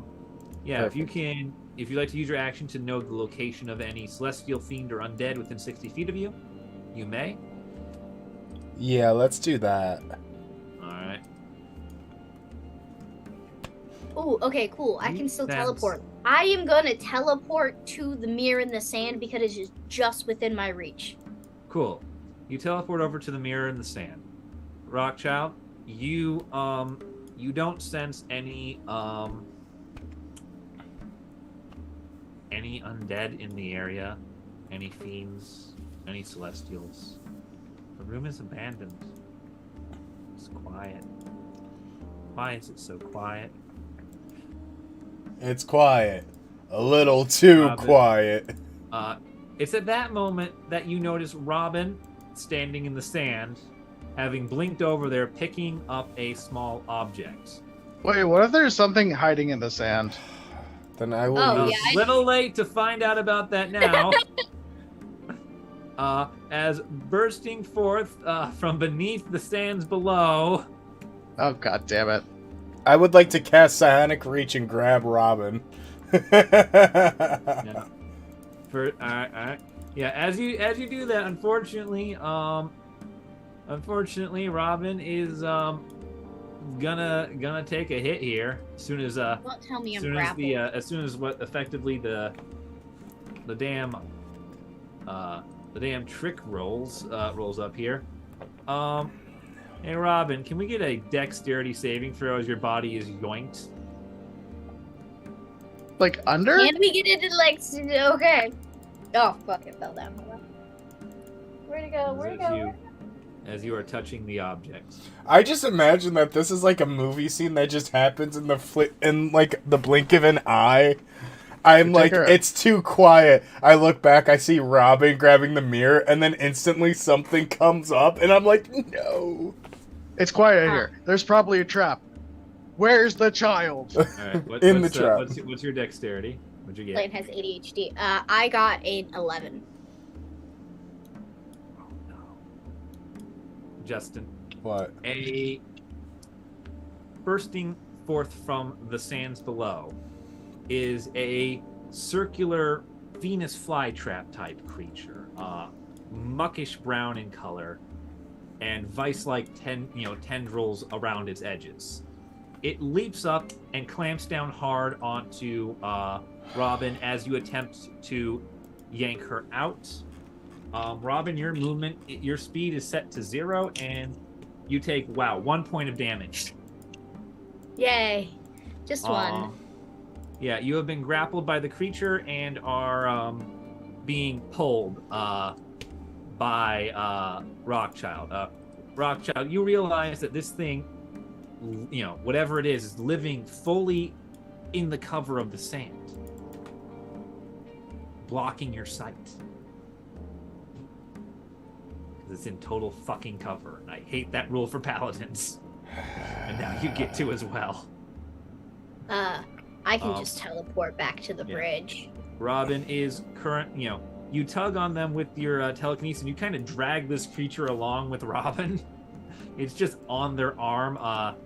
yeah, Perfect. if you'd like to use your action to know the location of any celestial fiend or undead within 60 feet of you, you may. Yeah, let's do that. Alright. Oh, okay, cool. I can still teleport. I am gonna teleport to the mirror in the sand because it is just within my reach. Cool. You teleport over to the mirror in the sand. Rockchild, you don't sense any undead in the area, any fiends, any celestials. The room is abandoned. It's quiet. Why is it so quiet? It's quiet. A little too quiet. It's at that moment that you notice Robin standing in the sand, having blinked over there, picking up a small object. Wait, what if there's something hiding in the sand? Then I will Oh, use... yeah, Little late to find out about that now. As bursting forth from beneath the sands below. Oh, god damn it. I would like to cast Psionic Reach and grab Robin. Yeah. Yeah, as you do that, unfortunately, Robin is gonna take a hit here as soon as Don't tell me I'm grappled. as soon as what effectively the damn trick rolls up here. Hey Robin, can we get a dexterity saving throw as your body is yoinked? Like under? Can we get into like okay? Oh fuck! It fell down. Where'd it go? Where'd it go? As you are touching the objects. I just imagine that this is like a movie scene that just happens in like the blink of an eye. I'm like, it's too quiet. I look back, I see Robin grabbing the mirror, and then instantly something comes up, and I'm like, no. It's quiet in here. There's probably a trap. Where's the child? All right, In the trap. What's your dexterity? What'd you get? Blaine has ADHD. I got an 11. Oh no. Justin. What? A bursting forth from the sands below is a circular Venus flytrap type creature, muckish brown in color, and vice-like tendrils around its edges. It leaps up and clamps down hard onto Robin as you attempt to yank her out. Robin, your speed is set to 0, and you take 1 point of damage. Yay! Just one. Yeah, you have been grappled by the creature and are being pulled by Rockchild. Rockchild, you realize that this thing, whatever it is living fully in the cover of the sand, blocking your sight. Because it's in total fucking cover. And I hate that rule for paladins. And now you get to as well. I can just teleport back to the bridge. Robin is you tug on them with your telekinesis and you kind of drag this creature along with Robin. It's just on their arm.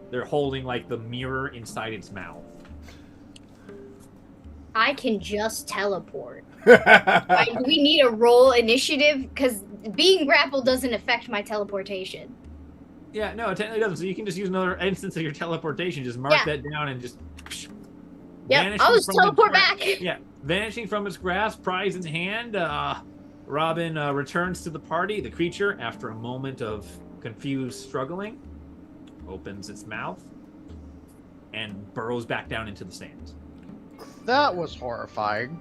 They're holding like the mirror inside its mouth. I can just teleport. Do we need a roll initiative? Because being grappled doesn't affect my teleportation. Yeah, no, it technically doesn't. So you can just use another instance of your teleportation. Just mark that down and just. Yeah, I'll just teleport back. Yeah, vanishing from its grasp, prize in hand. Robin returns to the party. The creature, after a moment of confused struggling, opens its mouth and burrows back down into the sand. That was horrifying.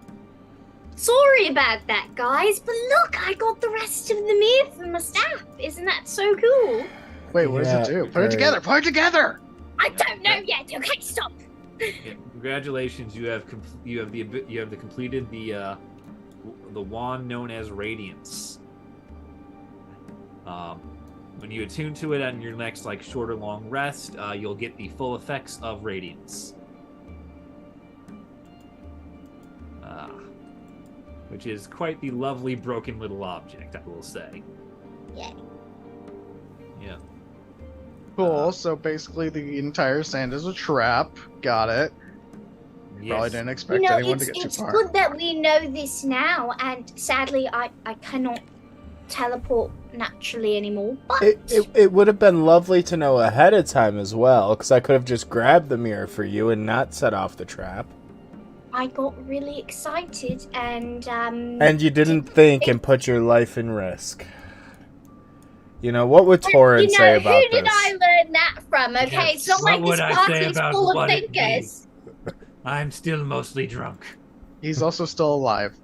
Sorry about that, guys, but look, I got the rest of the meat from my staff. Isn't that so cool? Wait, what does it do? Put it together. Put it together. I don't know yet. Okay, stop. Yeah, congratulations, you have completed the wand known as Radiance. When you attune to it on your next short or long rest, you'll get the full effects of Radiance. Which is quite the lovely broken little object, I will say. Yeah. Yeah. Cool. So basically, the entire sand is a trap. Got it. Yes. Probably didn't expect anyone to get too it's far. good that we know this now, and sadly, I cannot teleport naturally anymore. But It would have been lovely to know ahead of time as well, because I could have just grabbed the mirror for you and not set off the trap. I got really excited, and you didn't think and put your life in risk. You know, what would Torren say about this? Who did I learn that from? Okay, Yes, it's not like this party's full of thinkers. I'm still mostly drunk. He's also still alive.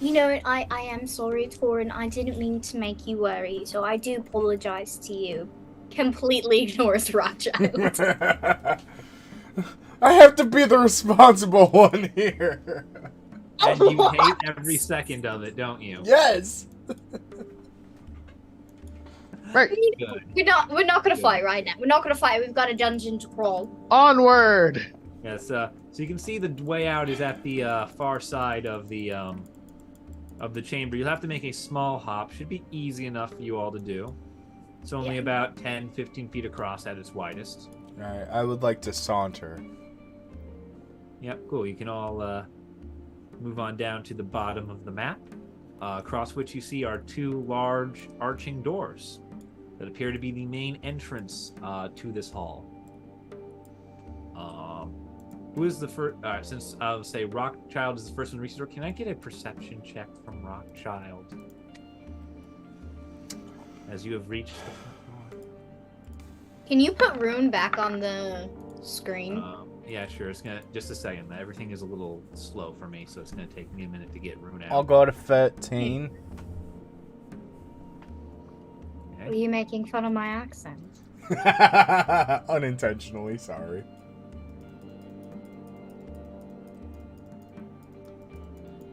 You know, I am sorry, Torren. I didn't mean to make you worry, so I do apologize to you. Completely ignores Rothschild. I have to be the responsible one here. And you hate every second of it, don't you? Yes. Right. We're not gonna fight right now. We're not gonna fight. We've got a dungeon to crawl. Onward. Yes. So you can see the way out is at the far side of the chamber. You'll have to make a small hop. Should be easy enough for you all to do. It's only about 10, 15 feet across at its widest. All right. I would like to saunter. Yep. Cool. You can all move on down to the bottom of the map, across which you see are two large arching doors that appear to be the main entrance to this hall. Who is the first? Since I'll say Rockchild is the first one to reach the door, can I get a perception check from Rockchild? As you have reached the front door. Can you put Rune back on the screen? Yeah, sure. It's gonna just a second. Everything is a little slow for me, so it's gonna take me a minute to get Rune out. I'll go to 15. Were you making fun of my accent? Unintentionally, sorry.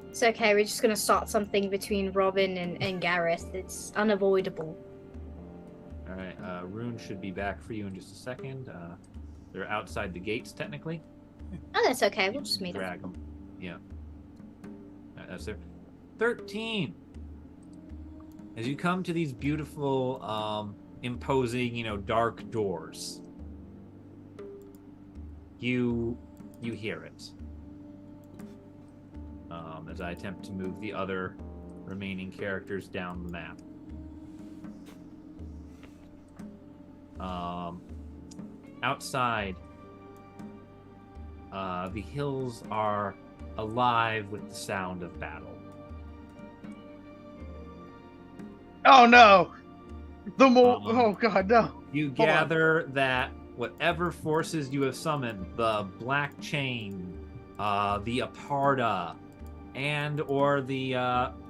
It's okay, we're just gonna start something between Robin and Gareth. It's unavoidable. Alright, Rune should be back for you in just a second. They're outside the gates, technically. Oh, that's okay, we'll just meet them. Drag them. Yeah. That's there. 13! As you come to these beautiful, imposing, dark doors, you hear it. As I attempt to move the other remaining characters down the map. Outside, the hills are alive with the sound of battle. Oh no! Oh god, no! You gather that whatever forces you have summoned, the Black Chain, the Aparda, and or the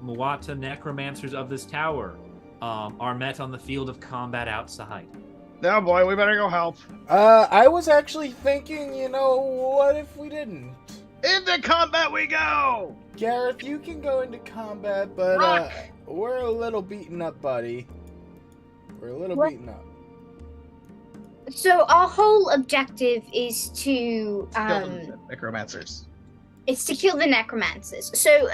Muata necromancers of this tower, are met on the field of combat outside. Now, boy, we better go help. I was actually thinking, what if we didn't? Into combat we go! Gareth, you can go into combat, but we're a little beaten up, buddy. We're a little beaten up. So our whole objective is to necromancers. It's to kill the necromancers. So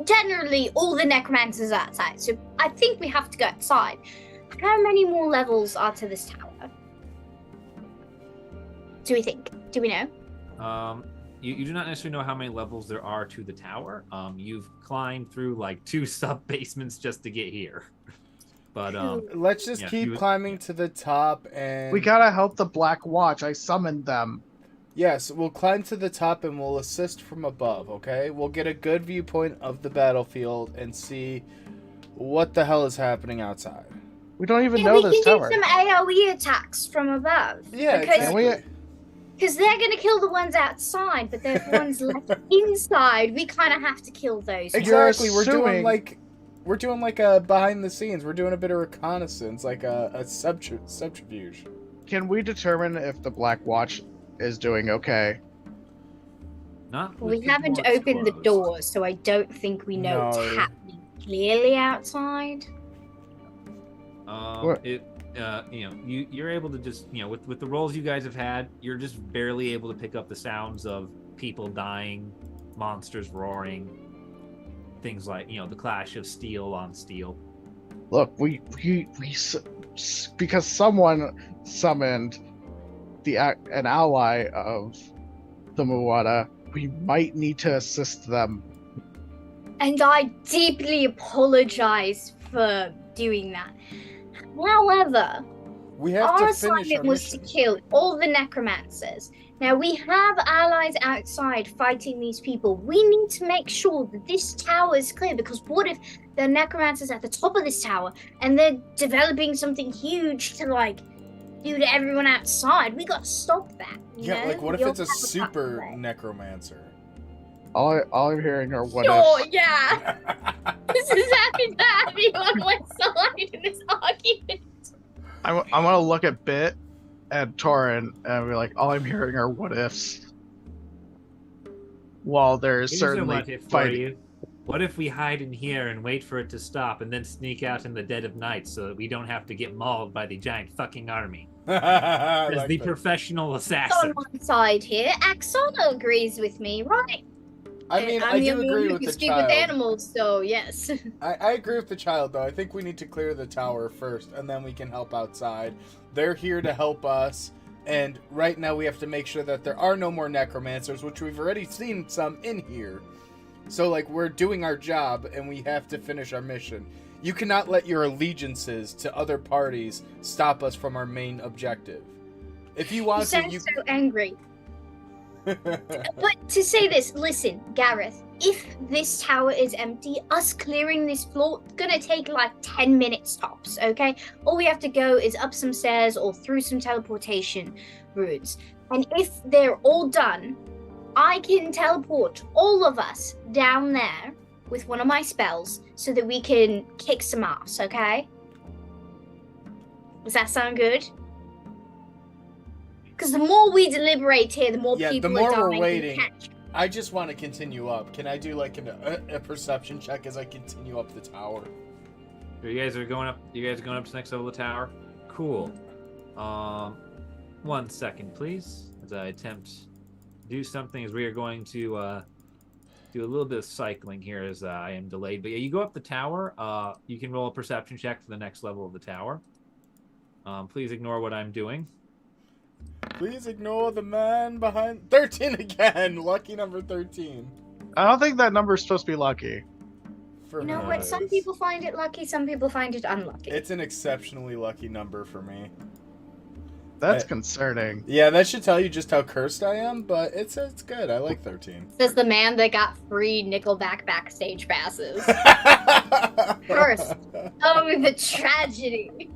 generally, all the necromancers are outside. So I think we have to go outside. How many more levels are to this tower? Do we think? Do we know? You do not necessarily know how many levels there are to the tower. You've climbed through 2 sub-basements just to get here. But Let's just Yeah, keep he was- climbing to the top and... We gotta help the Black Watch. I summoned them. Yes, we'll climb to the top and we'll assist from above, okay? We'll get a good viewpoint of the battlefield and see what the hell is happening outside. We don't even Yeah, know we this can tower. do some AoE attacks from above. Yeah, because exactly. Because they're going to kill the ones outside, but the ones left inside, we kind of have to kill those. Exactly, we're assuming- doing like a behind the scenes. We're doing a bit of reconnaissance, like a subterfuge. Can we determine if the Black Watch is doing okay? not. We with the haven't doors opened the closed. door, so I don't think we know what's No. happening clearly outside. What? You're able to just, with the rolls you guys have had, you're just barely able to pick up the sounds of people dying, monsters roaring, things like, the clash of steel on steel. Look, because someone summoned an ally of the Muwada, we might need to assist them. And I deeply apologize for doing that. However, We have our to finish our assignment was to mission. kill all the necromancers. Now, we have allies outside fighting these people. We need to make sure that this tower is clear, because what if the necromancers at the top of this tower and they're developing something huge to, do to everyone outside? We got to stop that. you Yeah, know? like what if We it's a all have super part to necromancer? All I'm hearing are what play. Sure, ifs. yeah. This is happy to have you on my side in this argument. I'm gonna look at Bit and Torren and be like, all I'm hearing are what ifs. While there's Here's a certainly what if for fighting. you. What if we hide in here and wait for it to stop and then sneak out in the dead of night so that we don't have to get mauled by the giant fucking army? I As like the that. professional On assassin. one side here, Axona agrees with me, right? I mean, I'm I the do only one agree who with can the speak with child. animals, so yes. I agree with the child, though. I think we need to clear the tower first, and then we can help outside. They're here to help us, and right now we have to make sure that there are no more necromancers, which we've already seen some in here. So, we're doing our job, and we have to finish our mission. You cannot let your allegiances to other parties stop us from our main objective. If you You want to, sound you... so angry. But to say this, listen, Gareth, if this tower is empty, us clearing this floor gonna take 10 minutes tops, okay? All we have to go is up some stairs or through some teleportation routes. And if they're all done, I can teleport all of us down there with one of my spells so that we can kick some ass, okay? Does that sound good? Because the more we deliberate here, the more Yeah, the people more are we're dying. waiting. And catch. I just want to continue up. Can I do a perception check as I continue up the tower? You guys are going up. You guys are going up to the next level of the tower. Cool. 1 second, please, as I attempt to do something. As we are going to do a little bit of cycling here, as I am delayed. But yeah, you go up the tower. You can roll a perception check for the next level of the tower. Please ignore what I'm doing. Please ignore the man behind 13 again. Lucky number 13. I don't think that number is supposed to be lucky. For You know me, what? it Some is. people find it lucky, some people find it unlucky. It's an exceptionally lucky number for me. That's I- concerning. Yeah, that should tell you just how cursed I am, but it's good. I like 13. Says the man that got free Nickelback backstage passes. Cursed. Oh, the tragedy.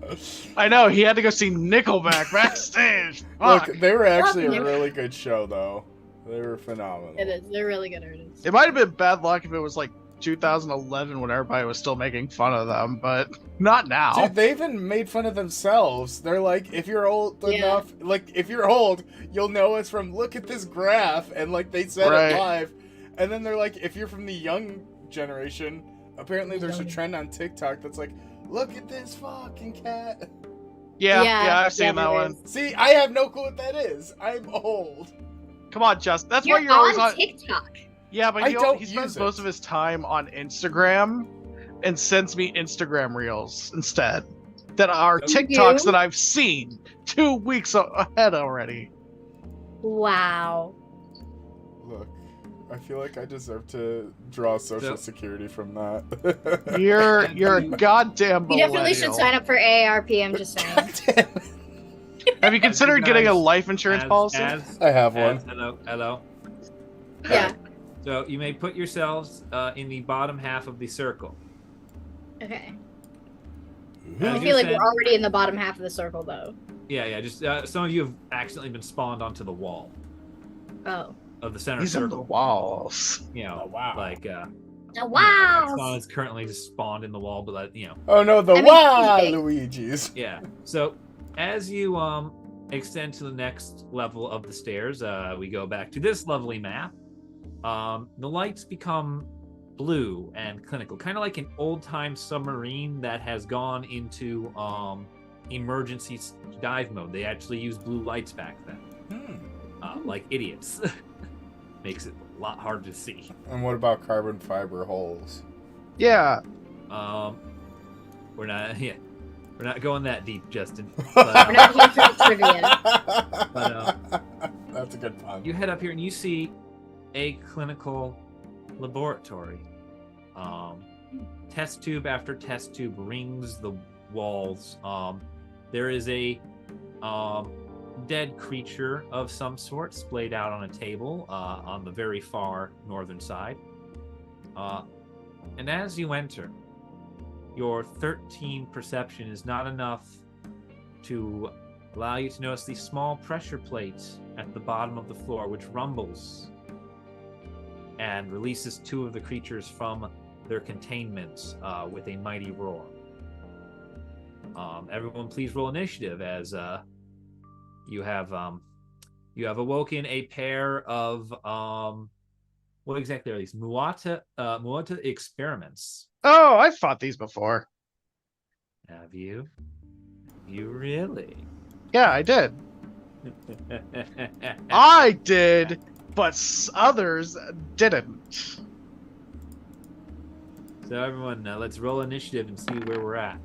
I know, he had to go see Nickelback backstage. Fuck. Look, they were actually Love a you. really good show, though. They were phenomenal. It is. They're really good artists. It might have been bad luck if it was 2011 when everybody was still making fun of them, but not now. Dude, they even made fun of themselves. They're like, if you're old Yeah. enough, if you're old, you'll know us from look at this graph, and they said Right. it live. And then they're like, if you're from the young generation, apparently there's a trend on TikTok that's like, look at this fucking cat. Yeah, I've seen there that one. is. See, I have no clue what that is. I'm old. Come on, Justin. That's You're why you're always on on. TikTok. Yeah, but I don't he spends use most it. of his time on Instagram and sends me Instagram reels instead. That are You TikToks do? that I've seen 2 weeks ahead already. Wow. Look, I feel like I deserve to draw Social Security from that. You're a goddamn You definitely should millennial. sign up for AARP, I'm just saying. Have you considered getting a life insurance policy? I have one. Hello. Yeah. So you may put yourselves in the bottom half of the circle. Okay. As I you feel like said- we're already in the bottom half of the circle, though. Yeah. Just some of you have accidentally been spawned onto the wall Oh. of the center These are the circle. walls. You know, Oh, wow. like Oh, wow! Spawn is currently just spawned in the wall, but Oh no, the I mean, wow he's big. Luigi's. Yeah. So as you extend to the next level of the stairs, we go back to this lovely map. The lights become blue and clinical, kind of like an old-time submarine that has gone into emergency dive mode. They actually used blue lights back then, like idiots. Makes it a lot harder to see. And what about carbon fiber holes? Yeah. We're not going that deep, Justin. We're But, not here for the trivia. but That's a good pun. you head up here and you see a clinical laboratory. Test tube after test tube rings the walls. There is a dead creature of some sort splayed out on a table on the very far northern side. And as you enter, your 13 perception is not enough to allow you to notice the small pressure plate at the bottom of the floor, which rumbles and releases two of the creatures from their containment with a mighty roar. Everyone, please roll initiative as you have awoken a pair of what exactly are these? Muata experiments. Oh, I've fought these before. Have you? You really? Yeah, I did. I did, but others didn't. So everyone, let's roll initiative and see where we're at.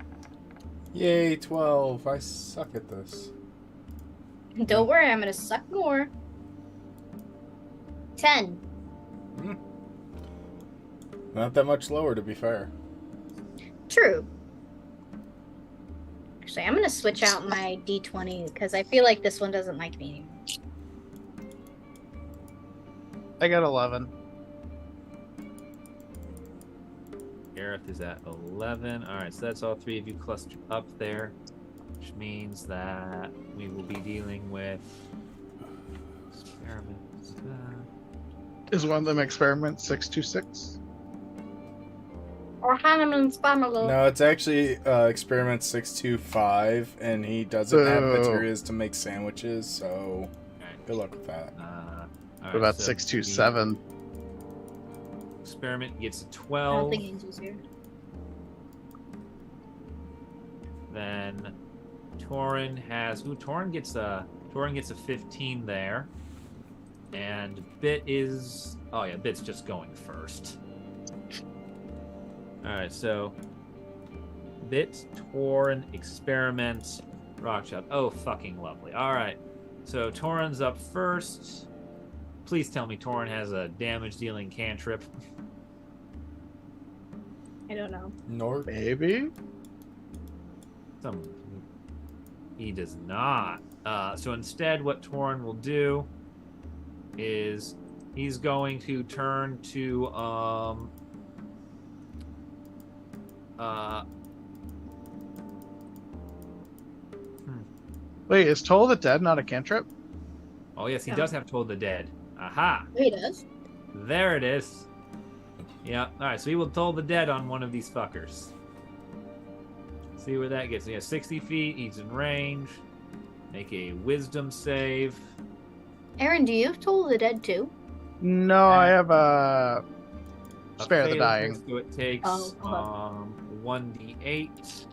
Yay, 12. I suck at this. Don't worry, I'm gonna suck more. 10. Not that much lower, to be fair. True. Actually, I'm gonna switch out my D20 because I feel like this one doesn't like me anymore. I got 11. Gareth is at 11. All right, so that's all three of you clustered up there, which means that we will be dealing with experiments. Is one of them experiment 626? Or Hanneman's family. No, it's actually experiment 625, and he doesn't have Boo. materials to make sandwiches, so All good luck with that. right, What about so 627? the Experiment gets a I don't 12. think Angel's here. Then Torren has. Torren gets a 15 there. And Bit is. Oh yeah, Bit's just going first. Alright, so Bit, Torren, Experiment, Rockshot. Oh, fucking lovely. Alright. So Torren's up first. Please tell me Torren has a damage dealing cantrip. I don't know. Nor Maybe? He does not. So instead, what Torren will do is he's going to turn to Wait, is Toll the Dead not a cantrip? Oh yes, he Yeah. does have Toll the Dead. Aha! He does. There it is. Yeah. All right. So he will Toll the Dead on one of these fuckers. See where that gets. He has 60 feet. He's in range. Make a Wisdom save. Aaron, do you have Toll the Dead too? No, I have a A Spare the fatal Dying. miss, So it takes Oh, okay. 1d8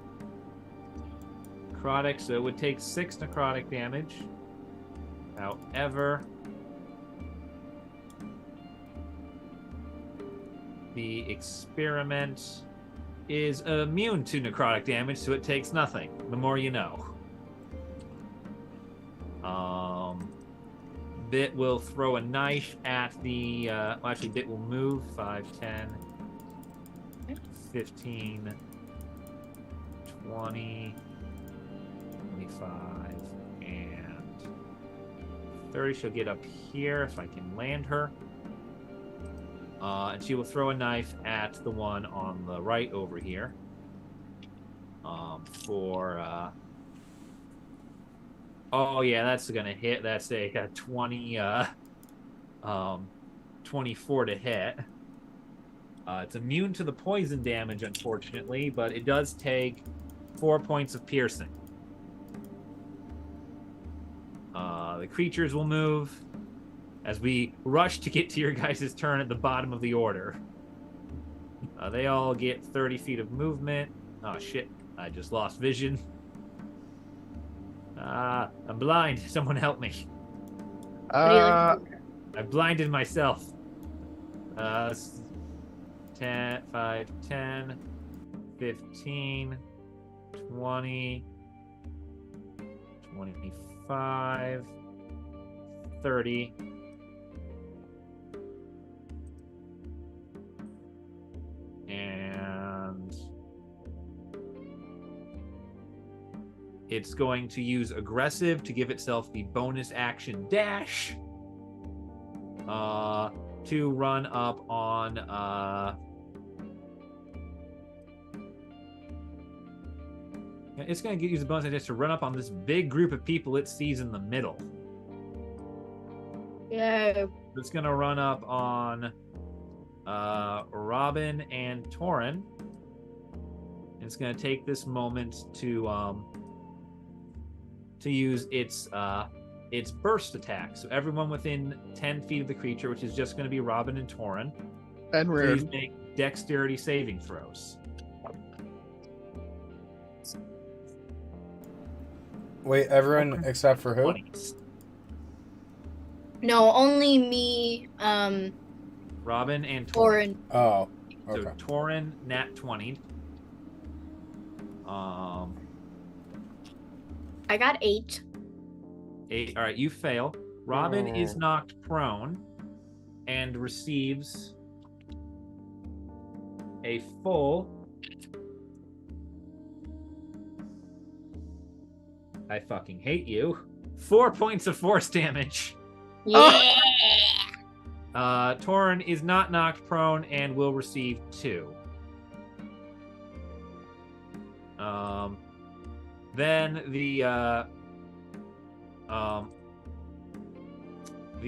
necrotic. So it would take 6 necrotic damage. However, the experiment is immune to necrotic damage, so it takes nothing. The more you know. Bit will throw a knife at the... well, actually, Bit will move. 5, 10, 15, 20, 25, and 30. She'll get up here if I can land her. And she will throw a knife at the one on the right over here. Oh yeah, that's gonna hit. That's a 24 to hit. It's immune to the poison damage, unfortunately, but it does take 4 points of piercing. The creatures will move as we rush to get to your guys' turn at the bottom of the order. They all get 30 feet of movement. Oh shit, I just lost vision. I'm blind. Someone help me. Uh, I blinded myself. 10, 5, 10, 15, 20, 25, 30. And it's going to use aggressive to give itself the bonus action dash to run up on it's going to use a bonus action to run up on this big group of people it sees in the middle. Yeah. It's going to run up on Robin and Torren. It's going to take this moment to use its burst attack. So everyone within 10 feet of the creature, which is just going to be Robin and Torren, and please rude. make dexterity saving throws. Wait, everyone except for who? 20s. No, only me, Robin and Torren. Torren. Oh, So okay. Torren nat 20. I got 8. 8. All right, you fail. Robin is knocked prone and receives a full... I fucking hate you. 4 points of force damage. Yeah. Torren is not knocked prone and will receive 2. Then the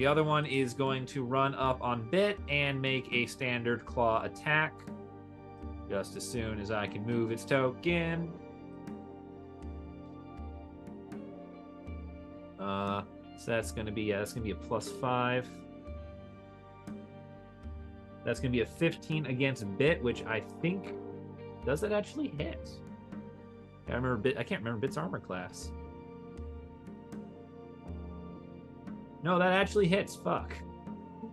other one is going to run up on Bit and make a standard claw attack. Just as soon as I can move its token. So that's gonna be a +5. That's gonna be a 15 against Bit, which I think does it actually hit. I can't remember Bit's armor class. No, that actually hits. Fuck.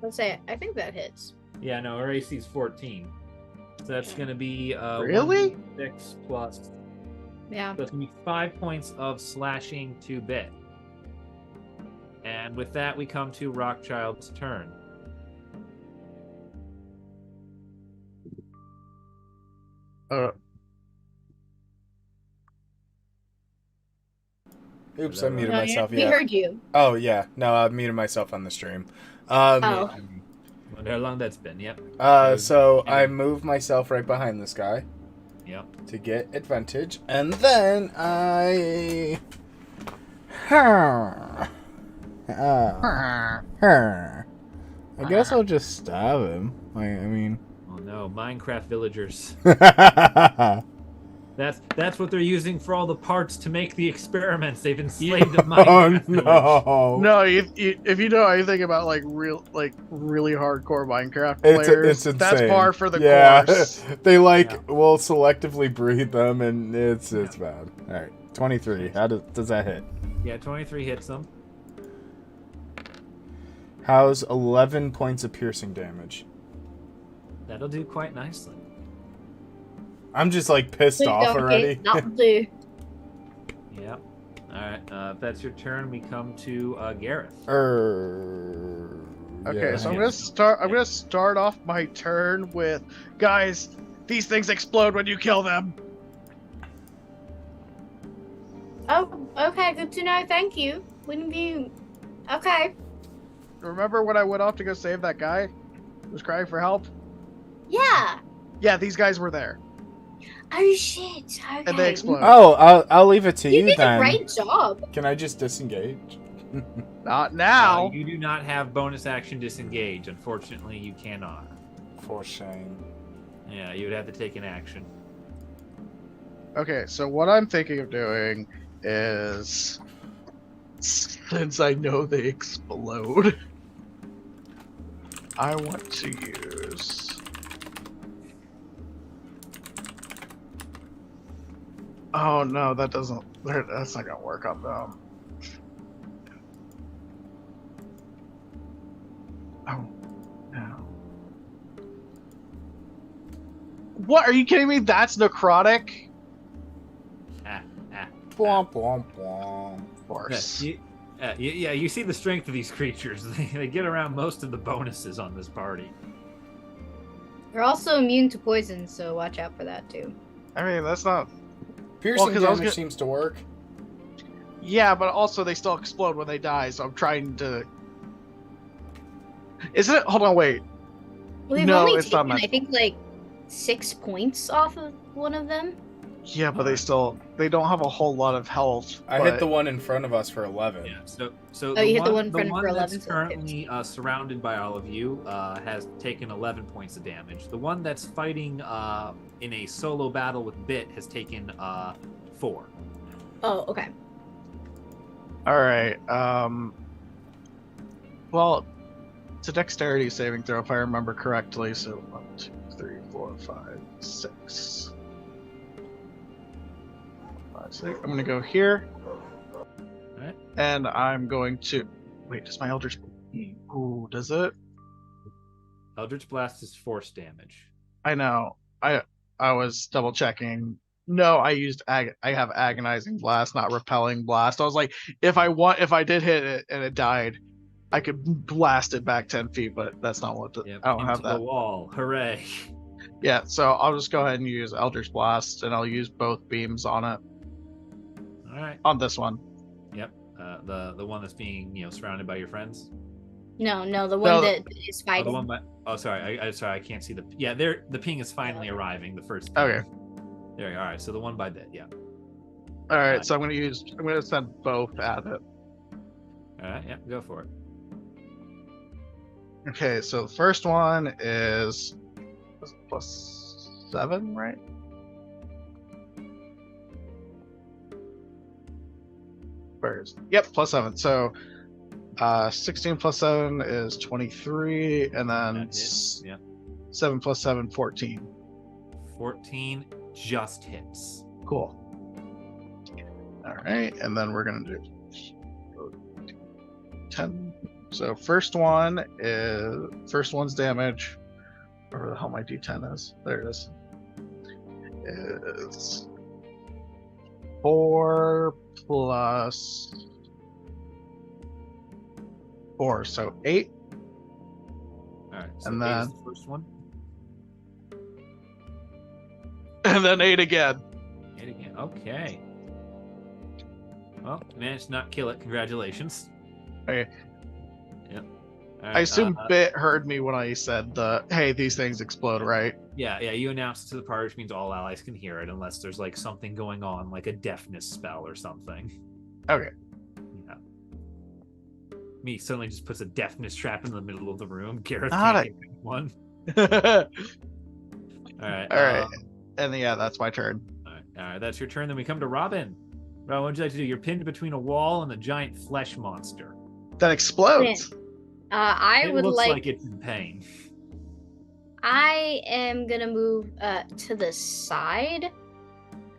Let's say I think that hits. Yeah, no, our AC is 14. So that's gonna be Really? 6 plus. Yeah. So it's gonna be 5 points of slashing to Bit. And with that, we come to Rockchild's turn. Oops, I muted No, myself. we Yeah. heard you. Oh yeah. No, I muted myself on the stream. Wonder how long that's been. Yep. So I move myself right behind this guy Yep. to get advantage, and then I. I guess I'll just stab him. I mean. Oh no, Minecraft villagers. Oh That's what they're using for all the parts to make the experiments. They've enslaved a Minecraft village. no! No, if you know anything about like really hardcore Minecraft players, It's that's insane. par for the Yeah. course. They will selectively breed them, and it's bad. All right, 23. How does that hit? Yeah, 23 hits them. How's 11 points of piercing damage? That'll do quite nicely. I'm just like pissed off already. That'll do. Yep. All right. If that's your turn, we come to Gareth. Okay, Yeah. so I'm gonna start off my turn with, guys, these things explode when you kill them. Oh, okay, good to know. Thank you. Wouldn't you? Okay. Remember when I went off to go save that guy who was crying for help? Yeah. Yeah, these guys were there, Oh shit. Okay. and they exploded. Oh, I'll leave it to You you did then. a great job. Can I just disengage? Not now. You do not have bonus action disengage. Unfortunately, you cannot. For shame. Yeah, you would have to take an action. Okay, so what I'm thinking of doing is, since I know they explode, I want to use... Oh no, that's not gonna work on them. Oh no. What, are you kidding me? That's necrotic? Blomp, blomp, blomp. Of course. You see the strength of these creatures. They get around most of the bonuses on this party. They're also immune to poison, so watch out for that too. I mean, that's not... Piercing 'cause I was damage gonna- seems to work. Yeah, but also they still explode when they die, so I'm trying to... Isn't it? Hold on, wait. Well, they've No, only it's not taken, meant- I think, like 6 points off of one of them. Yeah, but they don't have a whole lot of health. I hit the one in front of us for 11. Yeah. So Oh, you hit the one the for one 11, that's so currently surrounded by all of you has taken 11 points of damage. The one that's fighting in a solo battle with Bit has taken 4. Oh, okay. Alright, well, it's a dexterity saving throw if I remember correctly, so 1, 2, 3, 4, 5, 6. 5, 6. I'm gonna go here. Alright. And I'm going to... Wait, does my Eldritch... Ooh, does it? Eldritch Blast is force damage. I know. I was double checking. No, I have agonizing blast, not repelling blast. I was like, if I did hit it and it died, I could blast it back 10 feet, but that's not what Yep, I don't into have that. the wall. Hooray! Yeah, so I'll just go ahead and use Eldritch Blast, and I'll use both beams on it. All right. On this one. Yep. The one that's being surrounded by your friends. No, the one that is Oh, fighting. the one by. Oh, sorry. I can't see the. Yeah, the ping is finally arriving. The first. Ping. Okay. There you are. All right. So the one by Bit. Yeah. All right, so I'm gonna send both at it. All right. Yeah. Go for it. Okay, so the first one is +7, right? Yep, +7. So 16 + 7 is 23, and then That hits. Yeah. 7 + 7, 14. 14 just hits. Cool. All right, and then we're gonna do 10. So first one's damage. Where the hell my D10 is? There it is. Is 4 plus 4, so 8. All right. So And 8 is then- the first one. And then 8 again. 8 again. Okay. Well, you managed to not kill it. Congratulations. Okay. Yep. All I right, assume Bit heard me when I said hey, these things explode, right? Yeah, you announced it to the party, which means all allies can hear it, unless there's like something going on, like a deafness spell or something. Okay. Yeah. Me suddenly just puts a deafness trap in the middle of the room. Gareth Got can't it. get one. All All right. right. And yeah, that's my turn. All right. That's your turn. Then we come to Robin. Robin, what would you like to do? You're pinned between a wall and a giant flesh monster. That explodes. I It would looks like. like it's in pain. I am gonna move to the side.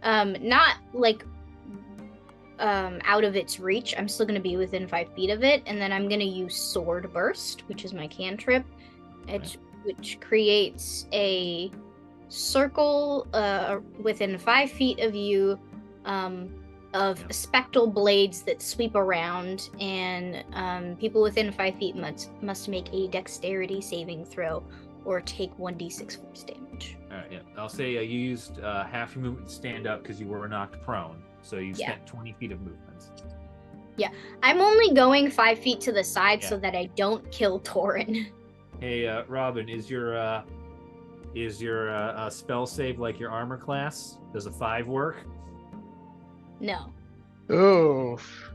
Not like out of its reach. I'm still gonna be within 5 feet of it, and then I'm gonna use Sword Burst, which is my cantrip, which creates a circle within 5 feet of you of spectral blades that sweep around, and people within 5 feet must make a dexterity saving throw or take 1d6 force damage. All right, yeah. I'll say you used half your movement to stand up because you were knocked prone, so you spent 20 feet of movement. Yeah, I'm only going 5 feet to the side so that I don't kill Torren. Hey, Robin, is your spell save like your armor class? Does a 5 work? No. Oof.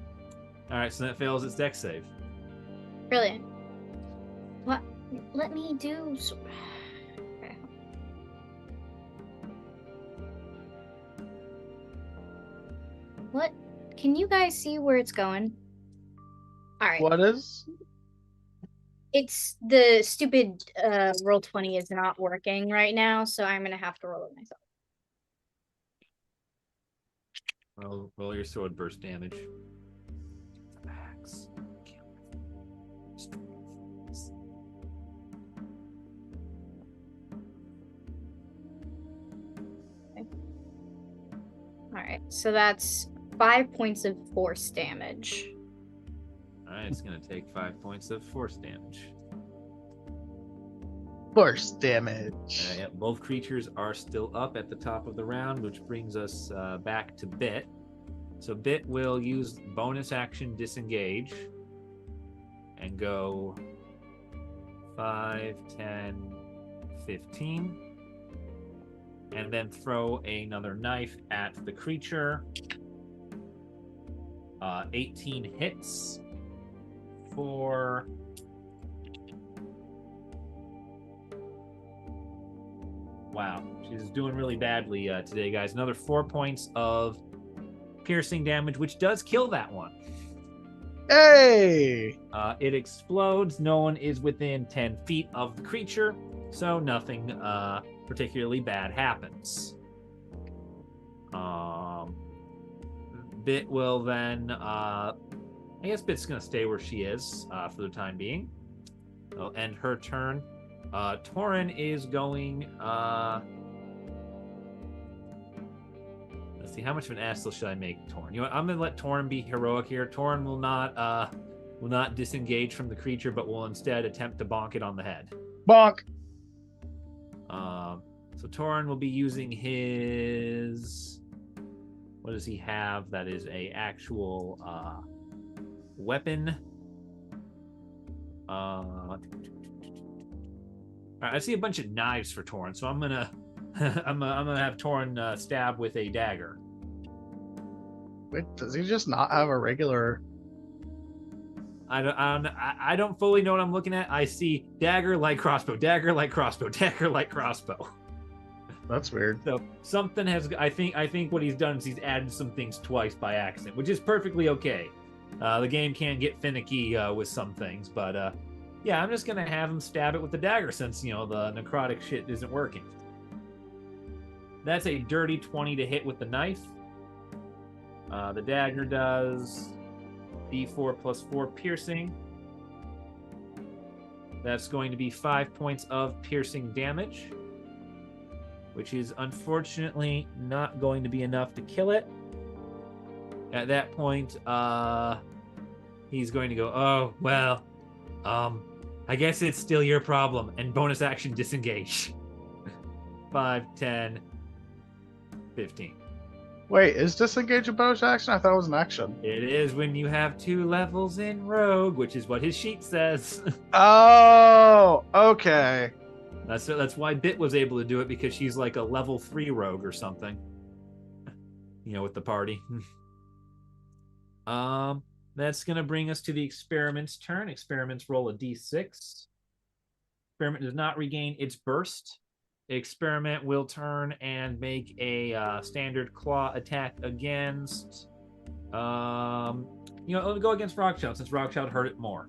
All right, so that fails its dex save. Brilliant. What? Let me do. Okay. What? Can you guys see where it's going? All right. What is? It's the stupid Roll20 is not working right now, so I'm gonna have to roll it myself. Roll your sword burst damage. Axe. All right, so that's 5 points of force damage. All right, it's gonna take 5 points of force damage. Force damage. Yeah, both creatures are still up at the top of the round, which brings us back to Bit. So Bit will use bonus action disengage and go 5, 10, 15. And then throw another knife at the creature. 18 hits for... Wow, she's doing really badly today, guys. Another 4 points of piercing damage, which does kill that one. Hey! It explodes. No one is within 10 feet of the creature, so nothing particularly bad happens. Bit will then... I guess Bit's going to stay where she is for the time being. It'll end her turn. Torren is going... Let's see, how much of an asshole should I make Torren? You know what, I'm going to let Torren be heroic here. Torren will not disengage from the creature, but will instead attempt to bonk it on the head. Bonk! So Torren will be using his... What does he have that is a actual weapon? All right, I see a bunch of knives for Torren, so I'm gonna I'm gonna have Torren stab with a dagger. Wait, does he just not have a regular? I don't fully know what I'm looking at. I see dagger, light crossbow, dagger, light crossbow, dagger, light crossbow. That's weird. So something has. I think what he's done is he's added some things twice by accident, which is perfectly okay. The game can get finicky with some things, but yeah, I'm just gonna have him stab it with the dagger since the necrotic shit isn't working. That's a dirty 20 to hit with the knife. The dagger does D4 plus 4 piercing. That's going to be 5 points of piercing damage, which is unfortunately not going to be enough to kill it. At that point, he's going to go, oh, well, I guess it's still your problem, and bonus action disengage. 5, 10, 15. Wait, is disengage a bonus action? I thought it was an action. It is when you have 2 levels in Rogue, which is what his sheet says. Oh, okay. That's why Bit was able to do it, because she's like a level 3 Rogue or something. With the party. That's going to bring us to the Experiment's turn. Experiment's roll a d6. Experiment does not regain its burst. Experiment will turn and make a standard claw attack against... it'll go against Rockchild, since Rockchild hurt it more.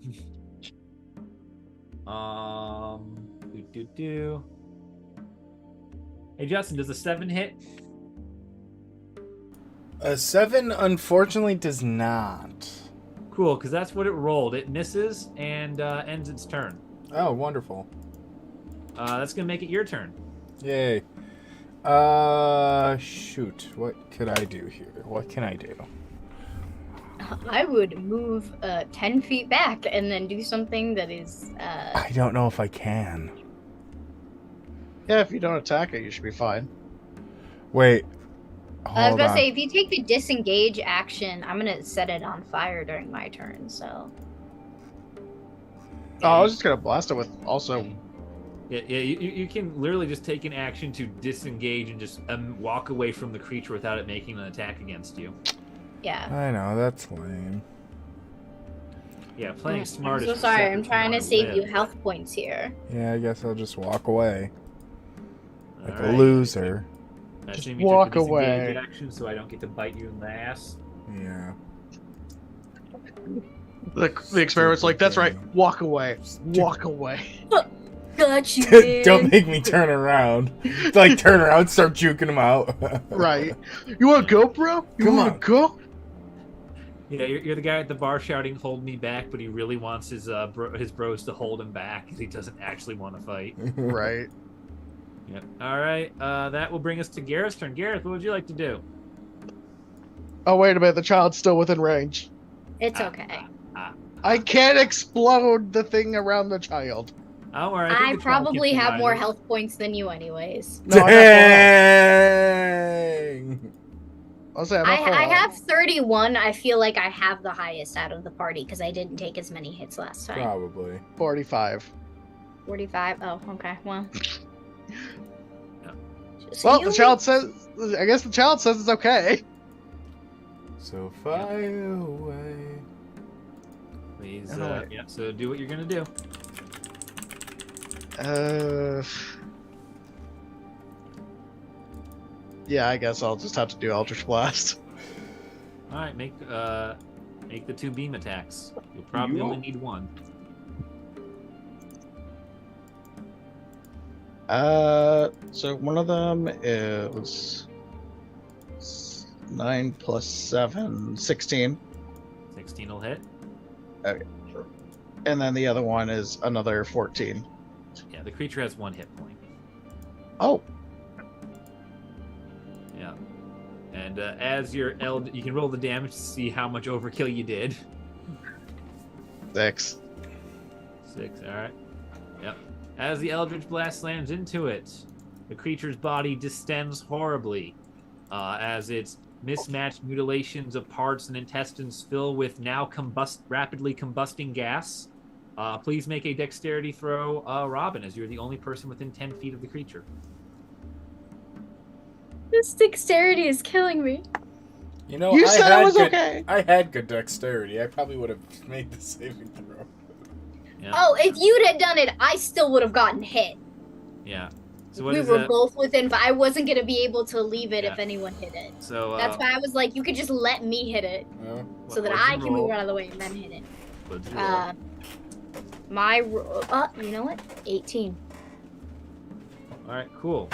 Hey, Justin, does a 7 hit? A 7, unfortunately, does not. Cool, because that's what it rolled. It misses and ends its turn. Oh, wonderful. That's going to make it your turn. Yay. Shoot. What could I do here? What can I do? I would move 10 feet back and then do something that is. I don't know if I can. Yeah, if you don't attack it, you should be fine. Wait. I was Hold gonna on. say, if you take the disengage action, I'm gonna set it on fire during my turn. So. Oh, I was just gonna blast it with also. Yeah, you can literally just take an action to disengage and just walk away from the creature without it making an attack against you. Yeah. I know, that's lame. Yeah, playing smart I'm so is sorry. separate I'm from trying to wanting save you live. health points here. Yeah, I guess I'll just walk away. Like a Alright. loser. I Just assume you walk took the disengage away. action, so I don't get to bite you in the ass. Yeah. The experiment's like, that's right. Walk away. Walk away. Got you, man. Don't make me turn around. It's like turn around, start juking him out. Right. You wanna go, bro? You Come wanna on. go? Yeah, you're the guy at the bar shouting, "Hold me back!" But he really wants his bros to hold him back because he doesn't actually want to fight. Right. Yep. All right. That will bring us to Gareth's turn. Gareth, what would you like to do? Oh, wait a minute. The child's still within range. It's okay. I can't explode the thing around the child. Don't worry. I think the child probably can have more survive it. health points than you, anyways. No, I got Dang! I'll say I'm not full I health. have 31. I feel like I have the highest out of the party because I didn't take as many hits last time. Probably. 45. 45. Oh, okay. Well. Well, you- the child says. I guess the child says it's okay. So far away. Please. Alright. Yeah. So do what you're gonna do. Yeah, I guess I'll just have to do Eldritch Blast. All right. Make the 2 beam attacks. You'll probably You- only need 1. So one of them is 9 plus 7, 16. 16 will hit. And then the other one is another 14. Yeah. The creature has 1 hit point. Oh, Yeah. And as your you can roll the damage to see how much overkill you did. 6. 6, alright. Yep. As the Eldritch Blast slams into it, the creature's body distends horribly, as its mismatched mutilations of parts and intestines fill with now rapidly combusting gas. Please make a dexterity throw, Robin, as you're the only person within 10 feet of the creature. This dexterity is killing me. You know, You I said had it was good, okay. I had good dexterity. I probably would have made the saving throw. Yeah. Oh, if you'd had done it, I still would have gotten hit. Yeah. So what We is were that? both within. But I wasn't gonna be able to leave it Yeah. if anyone hit it. So That's why I was like, you could just let me hit it, Well, so that what'd you I can roll? move out of the way and then hit it. What'd you roll? You know what? 18. All right, cool.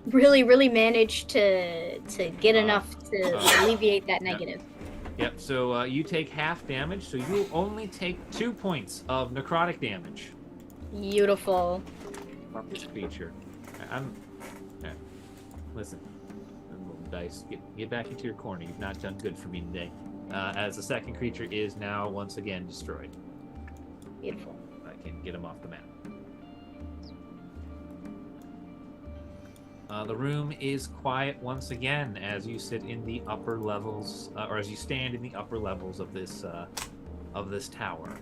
Really managed to get enough to alleviate that yeah. negative. Yep. So you take half damage, so you only take 2 points of necrotic damage Beautiful. from this creature. Listen, little dice, get back into your corner. You've not done good for me today. As the second creature is now once again destroyed. Beautiful. I can get him off the map. The room is quiet once again as you sit in the upper levels, or as you stand in the upper levels of this tower.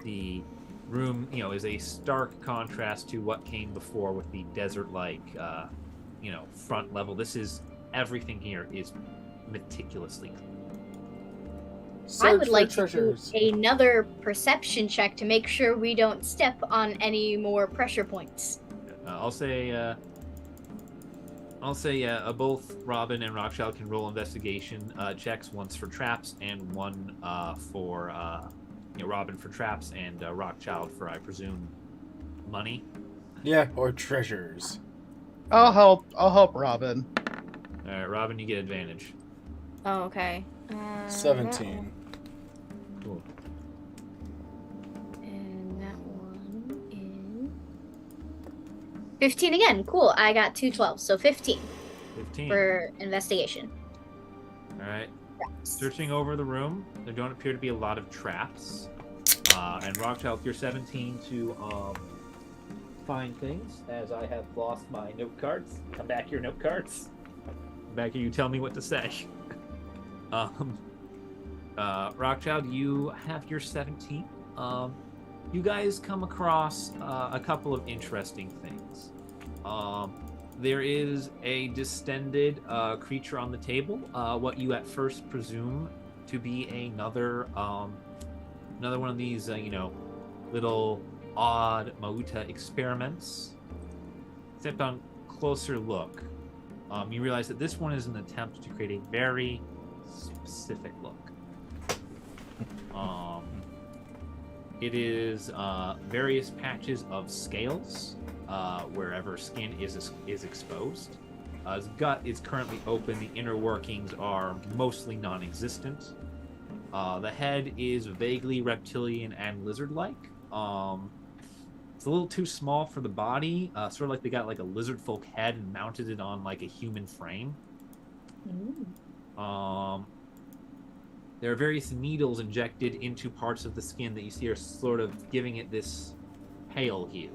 The room, is a stark contrast to what came before with the desert-like, front level. Everything here is meticulously clean. I would like to do another perception check to make sure we don't step on any more pressure points. I'll say both Robin and Rockchild can roll investigation checks, once for traps and one for Robin for traps and Rockchild for, I presume, money. Yeah, or treasures. I'll help Robin. All right, Robin, you get advantage. Oh, okay. 17. Cool. And that one is 15 again. Cool. I got 2 12s, so 15 15. for investigation. All right. Searching over the room, there don't appear to be a lot of traps. And Rockchild, you're 17 to find things, as I have lost my note cards. Come back here, note cards. Come back here, you tell me what to say. Rockchild, you have your 17. You guys come across a couple of interesting things. There is a distended creature on the table, what you at first presume to be another one of these, little odd Mauta experiments. Except on closer look, you realize that this one is an attempt to create a very specific look. It is various patches of scales wherever skin is exposed. His gut is currently open. The inner workings are mostly non-existent. The head is vaguely reptilian and lizard-like. It's a little too small for the body. Sort of like they got like a lizard folk head and mounted it on like a human frame. There are various needles injected into parts of the skin that you see are sort of giving it this pale hue.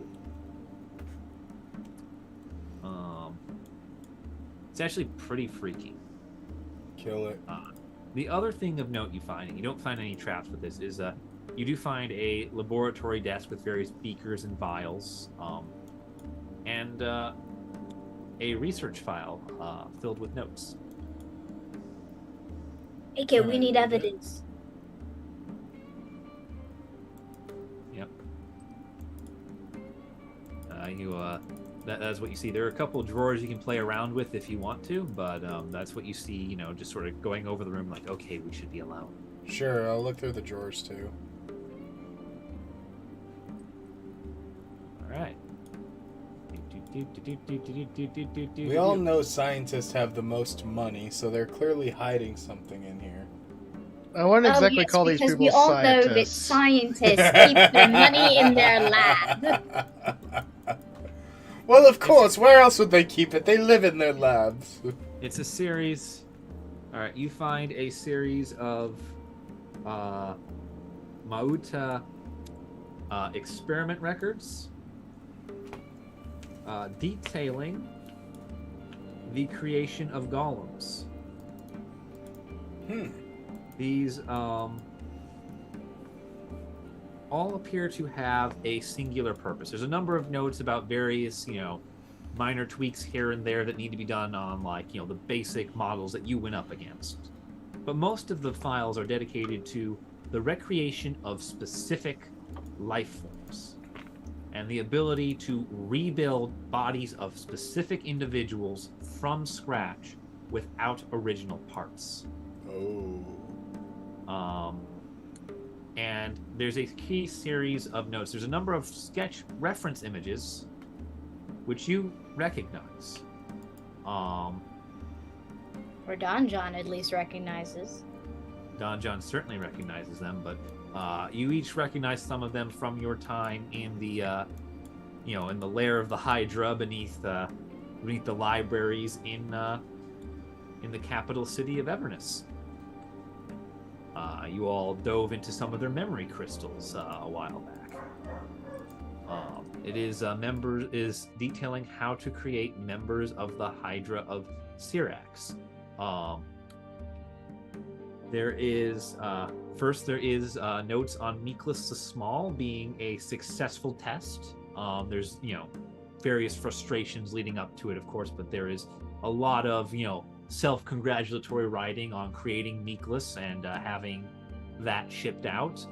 It's actually pretty freaky. Kill it. The other thing of note you find, and you don't find any traps with this, is you do find a laboratory desk with various beakers and vials, and a research file filled with notes. Okay, we need evidence. Yep. That's what you see. There are a couple of drawers you can play around with if you want to, but that's what you see, just sort of going over the room like, okay, we should be alone. Sure, I'll look through the drawers too. All right. We all know scientists have the most money, so they're clearly hiding something in here. I wouldn't exactly call these people scientists. We all know that scientists keep their money in their lab. Well, of course. Where else would they keep it? They live in their labs. It's a series. All right, you find a series of Mauta experiment records detailing the creation of golems. These all appear to have a singular purpose. There's a number of notes about various, minor tweaks here and there that need to be done on, the basic models that you went up against. But most of the files are dedicated to the recreation of specific life forms and the ability to rebuild bodies of specific individuals from scratch without original parts. And there's a key series of notes. There's a number of sketch reference images which you recognize. Or Don John at least recognizes. Don John certainly recognizes them, but you each recognize some of them from your time in the in the lair of the Hydra beneath the libraries in the capital city of Everness. You all dove into some of their memory crystals a while back. It is detailing how to create members of the Hydra of Syrax. There is notes on Meekless the Small being a successful test. There's various frustrations leading up to it, of course, but there is a lot of self-congratulatory writing on creating Meekless and having that shipped out.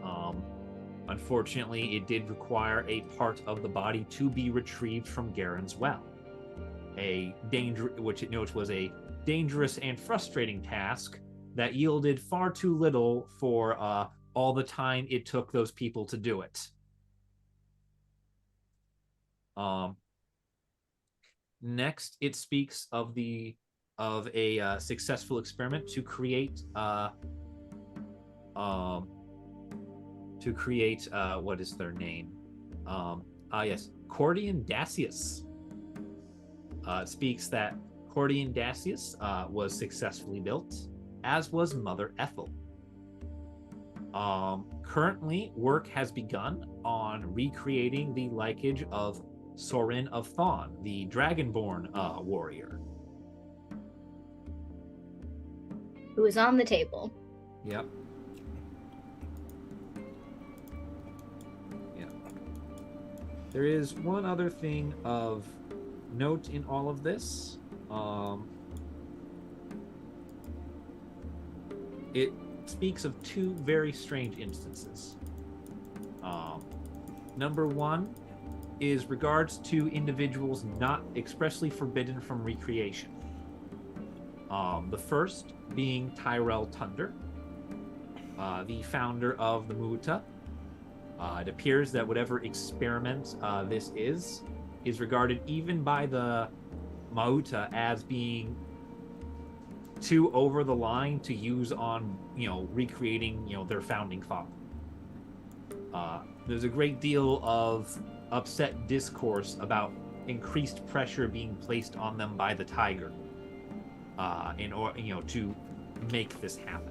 Unfortunately, it did require a part of the body to be retrieved from Garen's well. Which it notes was a dangerous and frustrating task that yielded far too little for all the time it took those people to do it. Next, it speaks of a successful experiment to create what is their name? Yes, Cordian Dacius. It speaks that Cordian Dacius was successfully built. as was Mother Ethel. Currently, work has begun on recreating the lineage of Sorin of Thon, the Dragonborn warrior. Who is on the table. Yep. There is one other thing of note in all of this. It speaks of two very strange instances. Number one is regards to individuals not expressly forbidden from recreation. The first being Tyrell Tunder, the founder of the Muta. It appears that whatever experiment this is regarded even by the Mauta as being too over the line to use on, recreating, their founding father. There's a great deal of upset discourse about increased pressure being placed on them by the tiger, in order, to make this happen.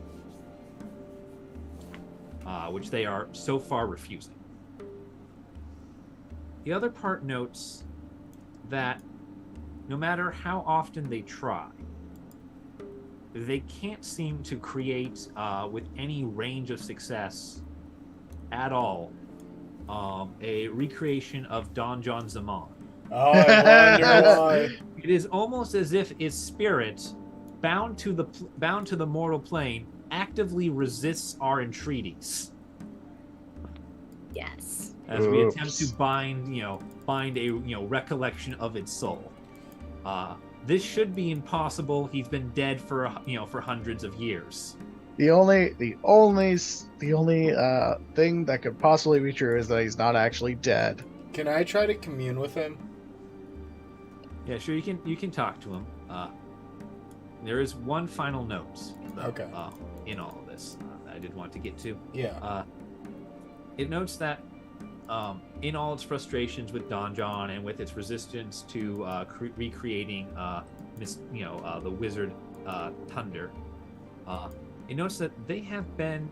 Which they are so far refusing. The other part notes that no matter how often they try, they can't seem to create, with any range of success at all, a recreation of Don John Zaman. Oh, I wonder why. It is almost as if its spirit, bound to the mortal plane, actively resists our entreaties. Yes. As we attempt to bind a recollection of its soul. This should be impossible. He's been dead for hundreds of years. The only thing that could possibly be true is that he's not actually dead. Can I try to commune with him? Yeah, sure. You can talk to him. There is one final note, though, Okay. In all of this that I did want to get to. Yeah. It notes that in all its frustrations with Don John and with its resistance to recreating the wizard Thunder, it notes that they have been,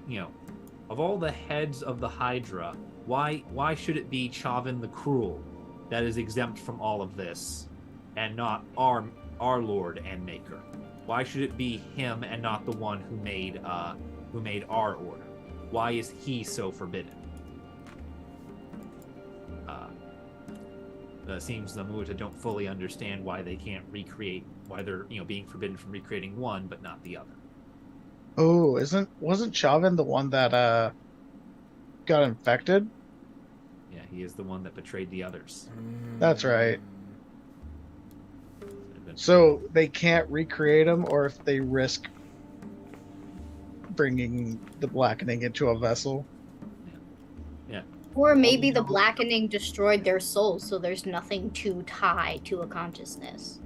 of all the heads of the Hydra, why should it be Chavin the Cruel that is exempt from all of this, and not our Lord and Maker? Why should it be him and not the one who made our order? Why is he so forbidden? It seems the Muta don't fully understand why they can't recreate, why they're being forbidden from recreating one but not the other. Oh, wasn't Chavin the one that got infected? Yeah, he is the one that betrayed the others. That's right. So they can't recreate him, or if they risk bringing the blackening into a vessel. Yeah. Or maybe the blackening destroyed their souls, so there's nothing to tie to a consciousness.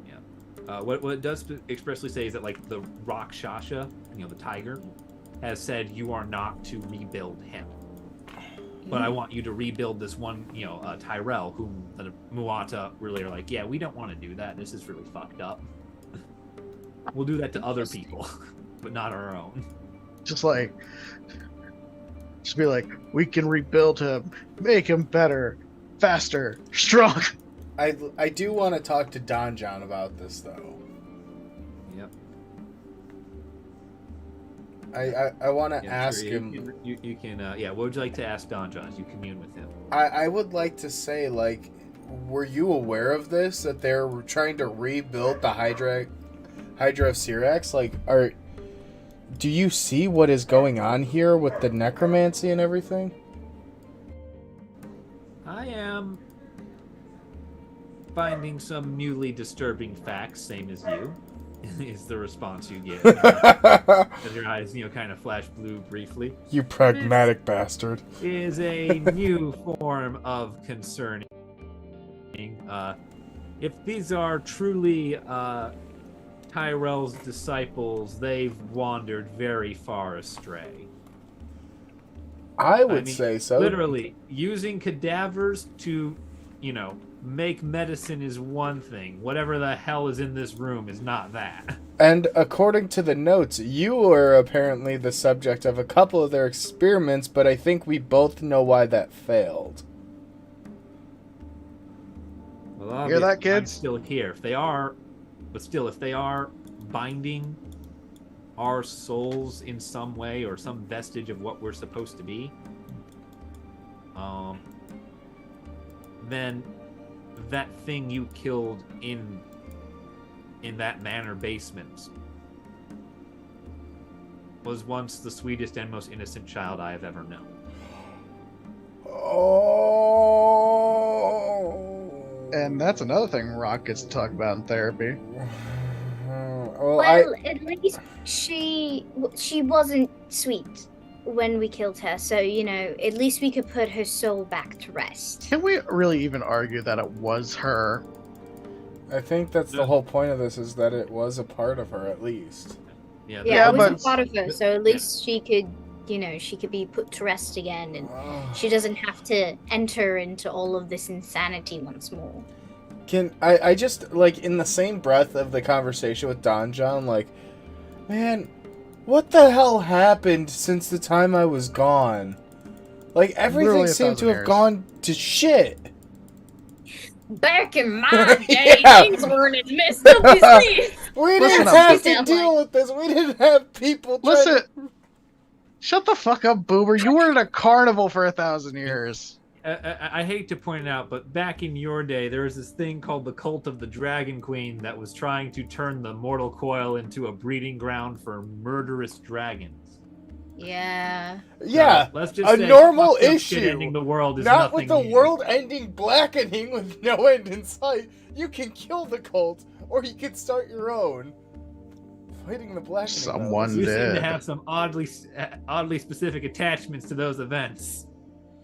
Yeah. What it does expressly say is that, like, the Rakshasha, the tiger, has said you are not to rebuild him. But I want you to rebuild this one, Tyrell, whom the Muata really are like, yeah, we don't want to do that. This is really fucked up. We'll do that to other people, but not our own. Just be like, we can rebuild him, make him better, faster, strong. I do want to talk to Don John about this, though. Yep. I want to ask sure. him. You can. What would you like to ask Don John as you commune with him? I would like to say, like, were you aware of this? That they're trying to rebuild the Hydra of Syrax? Like, do you see what is going on here with the necromancy and everything? I am finding some newly disturbing facts, same as you. Is the response you get. As your eyes, kind of flash blue briefly. You pragmatic bastard. Is a new form of concerning. If these are truly Tyrell's disciples, they've wandered very far astray. I would say so. Literally, using cadavers to, make medicine is one thing. Whatever the hell is in this room is not that. And according to the notes, you were apparently the subject of a couple of their experiments, but I think we both know why that failed. Well, Hear that, obviously, I'm kids? still here. If they are binding our souls in some way or some vestige of what we're supposed to be, then that thing you killed in that manor basement was once the sweetest and most innocent child I have ever known. Oh. And that's another thing Rock gets to talk about in therapy. Well, at least she wasn't sweet when we killed her, so at least we could put her soul back to rest. Can we really even argue that it was her? I think that's the whole point of this, is that it was a part of her, at least. Yeah, Yeah, it was but- a part of her, so at least she could, she could be put to rest again, and she doesn't have to enter into all of this insanity once more. Can I just, like, in the same breath of the conversation with Don John, like, man, what the hell happened since the time I was gone? Like, everything Literally seemed to 1,000 have years. gone to shit. Back in my day, Yeah. things weren't as messed up as this. We Listen didn't up. have You to sound deal with this. We didn't have people trying Listen, shut the fuck up, Boomer. You were in a carnival for 1,000 years. I hate to point it out, but back in your day, there was this thing called the Cult of the Dragon Queen that was trying to turn the mortal coil into a breeding ground for murderous dragons. Yeah. Yeah, So, let's just a say normal fucked up issue. shit ending the world is not nothing with the new. world-ending blackening with no end in sight. You can kill the cult, or you can start your own. Fighting the blackening. though, Someone You is- seem to did. have some oddly specific attachments to those events.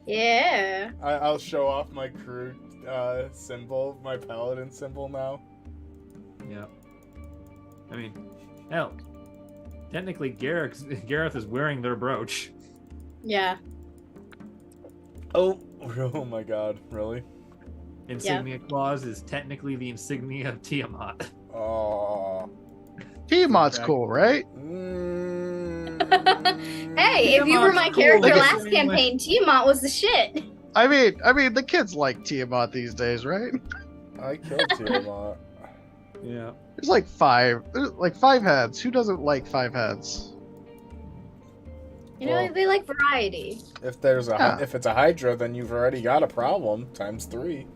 Yeah. I'll show off my crew symbol, my paladin symbol now. Yeah. I mean, hell, technically Gareth is wearing their brooch. Yeah. Oh my god, really? Insignia clause is technically the insignia of Tiamat. Oh. Tiamat's cool, right? Hey, if you were my Tiamat's character cool. last campaign, Tiamat was the shit. I mean, the kids like Tiamat these days, right? I killed Tiamat. Yeah. There's like five heads. Who doesn't like 5 heads? Well- They like variety. If there's a Yeah. if it's a Hydra, then you've already got a problem times 3.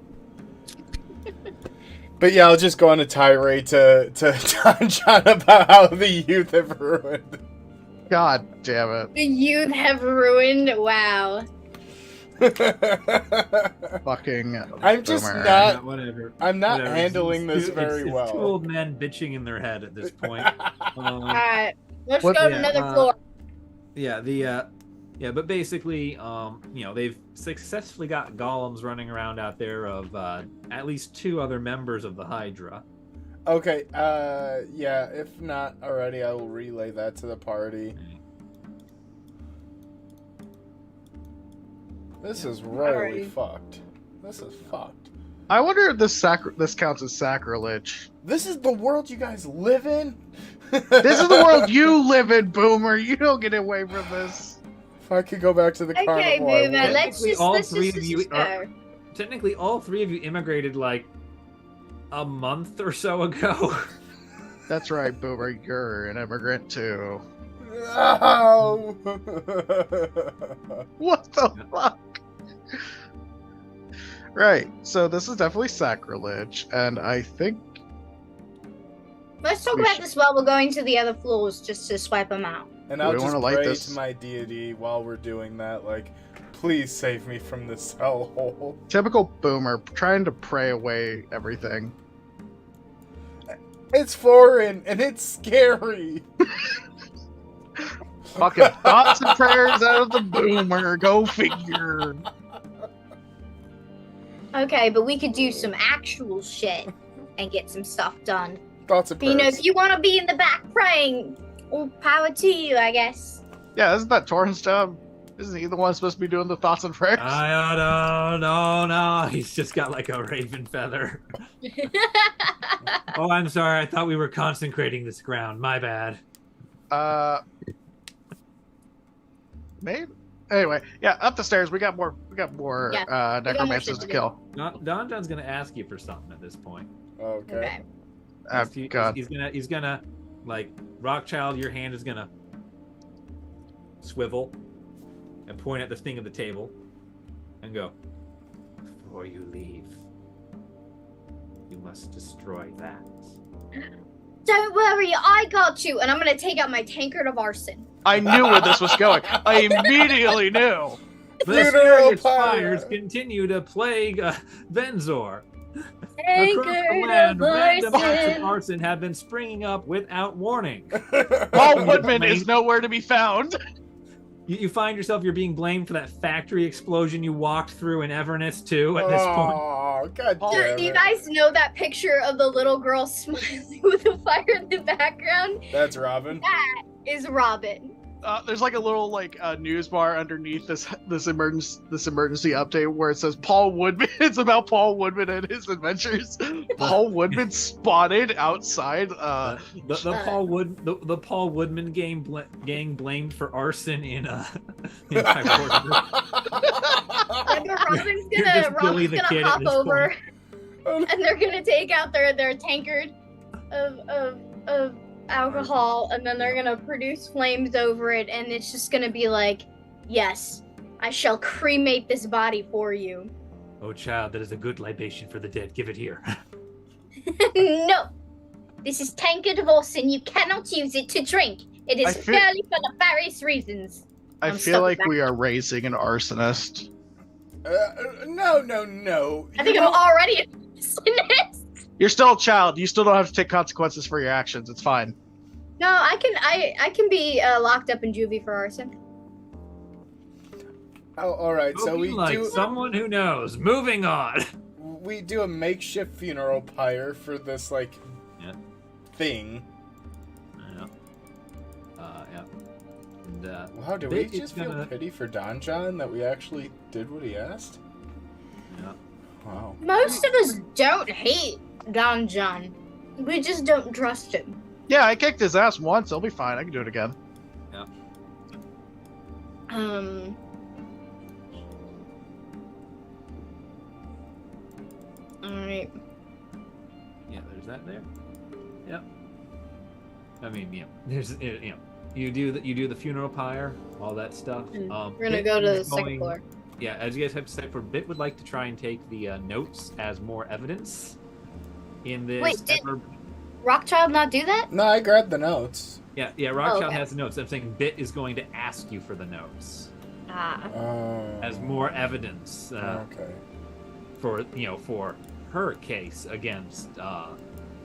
But yeah, I'll just go on a tirade to Don John about how the youth have ruined. God damn it. The youth have ruined. Wow. Fucking I'm just Boomer. not. Whatever. I'm not Whatever. handling this It's very two well. old men bitching in their head at this point. Alright, let's What- go to yeah, another floor. But basically, they've successfully got golems running around out there of at least 2 other members of the Hydra. Okay, yeah, if not already, I will relay that to the party. This is royally Alrighty. fucked. This is fucked. I wonder if this counts as sacrilege. This is the world you guys live in? This is the world you live in, Boomer. You don't get away from this. If I could go back to the Okay, carnival, I Boomer, would. let's Technically, just all let's three just, of let's you just are- go. Technically, all 3 of you immigrated like a month or so ago. That's right, Boomer. You're an immigrant too. No! What the fuck? Right. So this is definitely sacrilege, and I think Let's talk We about should- this while we're going to the other floors just to swipe them out. And Do I'll we just wanna light pray this? to my deity while we're doing that, like, please save me from this hellhole. typical Boomer trying to pray away everything. It's foreign and it's scary. Fucking thoughts and prayers out of the Boomer. Go figure. Okay, but we could do some actual shit and get some stuff done. Thoughts and But, prayers. if you want to be in the back praying, all power to you, I guess. Yeah, isn't that Torren's job? Isn't he the one supposed to be doing the thoughts and prayers? No. He's just got like a raven feather. Oh, I'm sorry. I thought we were consecrating this ground. My bad. Maybe. Anyway, yeah, up the stairs. We got more necromancers to kill. Don John's gonna ask you for something at this point. Okay. God. He's gonna like Rockchild. Your hand is gonna swivel and point at this thing at the table and go, before you leave, you must destroy that. Don't worry, I got you. And I'm gonna take out my tankard of arson. I knew where this was going. I immediately knew. The mysterious fires continue to plague Venzor. Across the land, random acts of arson have been springing up without warning. Paul Woodman is nowhere to be found. You find yourself, you're being blamed for that factory explosion you walked through in Everness too at this point. Oh, god damn Do you it. guys know that picture of the little girl smiling with the fire in the background? That's Robin. That is Robin. There's like a little news bar underneath this emergency update where it says Paul Woodman. It's about Paul Woodman and his adventures. Paul Woodman spotted outside. The Paul Woodman gang blamed for arson in Robin's gonna hop over, and they're gonna take out their tankard of alcohol, and then they're gonna produce flames over it, and it's just gonna be like, yes, I shall cremate this body for you. Oh child, that is a good libation for the dead. Give it here. No, this is tankard of arson. You cannot use it to drink. It is fairly for nefarious reasons. I feel like we are raising an arsonist. No. I think I'm already an arsonist. You're still a child. You still don't have to take consequences for your actions. It's fine. No, I can be locked up in juvie for arson. Oh, all right. So we like do someone who knows. Moving on. We do a makeshift funeral pyre for this thing. Yeah. Yeah. And, wow, do we just feel pity for Don John that we actually did what he asked? Yeah. Wow. Most of us don't hate Don John. We just don't trust him. Yeah, I kicked his ass once. He'll be fine. I can do it again. Yeah. Alright. Yeah, there's that there. Yep. I mean, yeah. There's you do the funeral pyre, all that stuff. We're gonna go to the second going, floor. Yeah, as you guys have to say, for Bit would like to try and take the notes as more evidence in this. Wait, did Rockchild not do that? No, I grabbed the notes. Yeah, Rockchild has the notes. I'm saying Bit is going to ask you for the notes as more evidence. Okay. For her case against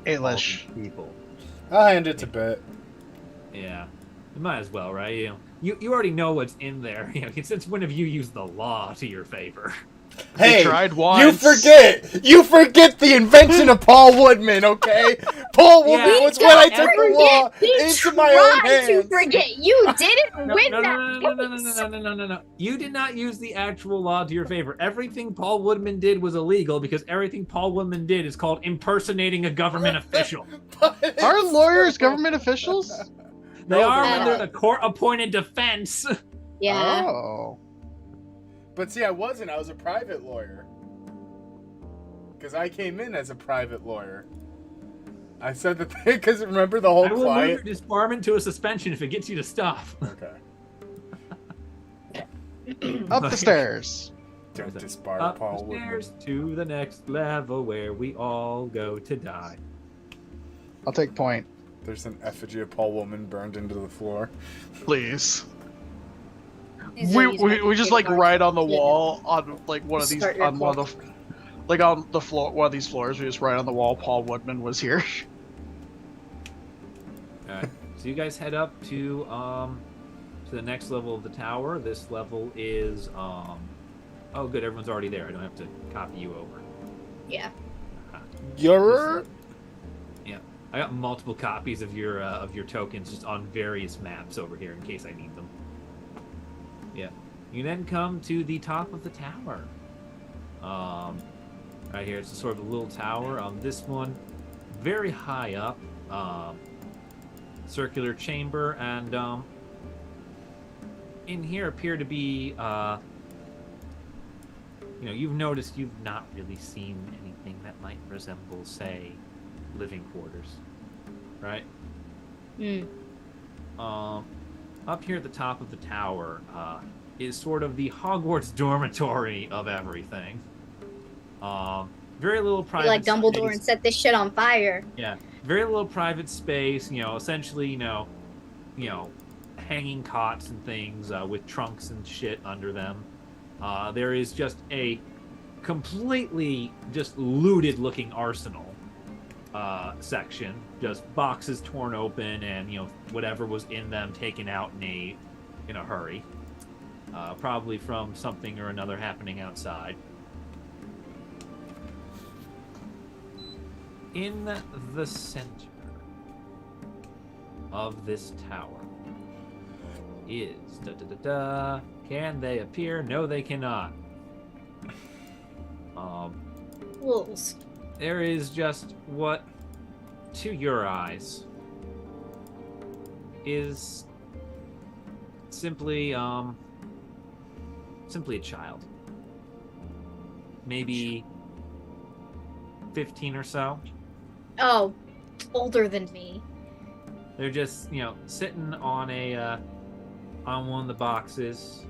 Ailish people. I'll hand it to Bit. Yeah, you might as well, right? You already know what's in there. Since when have you used the law to your favor? Hey, tried once. You forget the invention of Paul Woodman, okay? Paul Woodman was when I took the law into my own hands. To forget. You didn't win that. No. You did not use the actual law to your favor. Everything Paul Woodman did was illegal because everything Paul Woodman did is called impersonating a government official. Are lawyers government officials? They are when they're the court-appointed defense. Yeah. Oh. But see, I wasn't. I was a private lawyer. Because I came in as a private lawyer. I said the thing, because remember the whole I will client... move your disbarment to a suspension if it gets you to stop. Okay. Up the stairs. Don't disbar Paul Woodman. Upstairs to the next level where we all go to die. I'll take point. There's an effigy of Paul Woodman burned into the floor. Please. We just right on the wall on one of these on one of the on the floor one of these floors. We just write on the wall Paul Woodman was here. Alright. So you guys head up to the next level of the tower. This level is oh good, everyone's already there. I don't have to copy you over. Yeah. You're yeah. I got multiple copies of your tokens just on various maps over here in case I need them. Yeah. You then come to the top of the tower. Right here, it's a sort of a little tower. This one, very high up, circular chamber, and in here appear to be, you've noticed you've not really seen anything that might resemble, say, living quarters, right? Up here at the top of the tower is sort of the Hogwarts dormitory of everything. Very little private like Dumbledore space. and set this shit on fire. Yeah, very little private space. Essentially, hanging cots and things with trunks and shit under them. There is just a completely just looted-looking arsenal section. Just boxes torn open and whatever was in them taken out in a hurry. Probably from something or another happening outside. In the center of this tower is Can they appear? No, they cannot. Wolves. There is just what, to your eyes, is simply a child. Maybe 15 or so. Oh, older than me. They're just, sitting on on one of the boxes,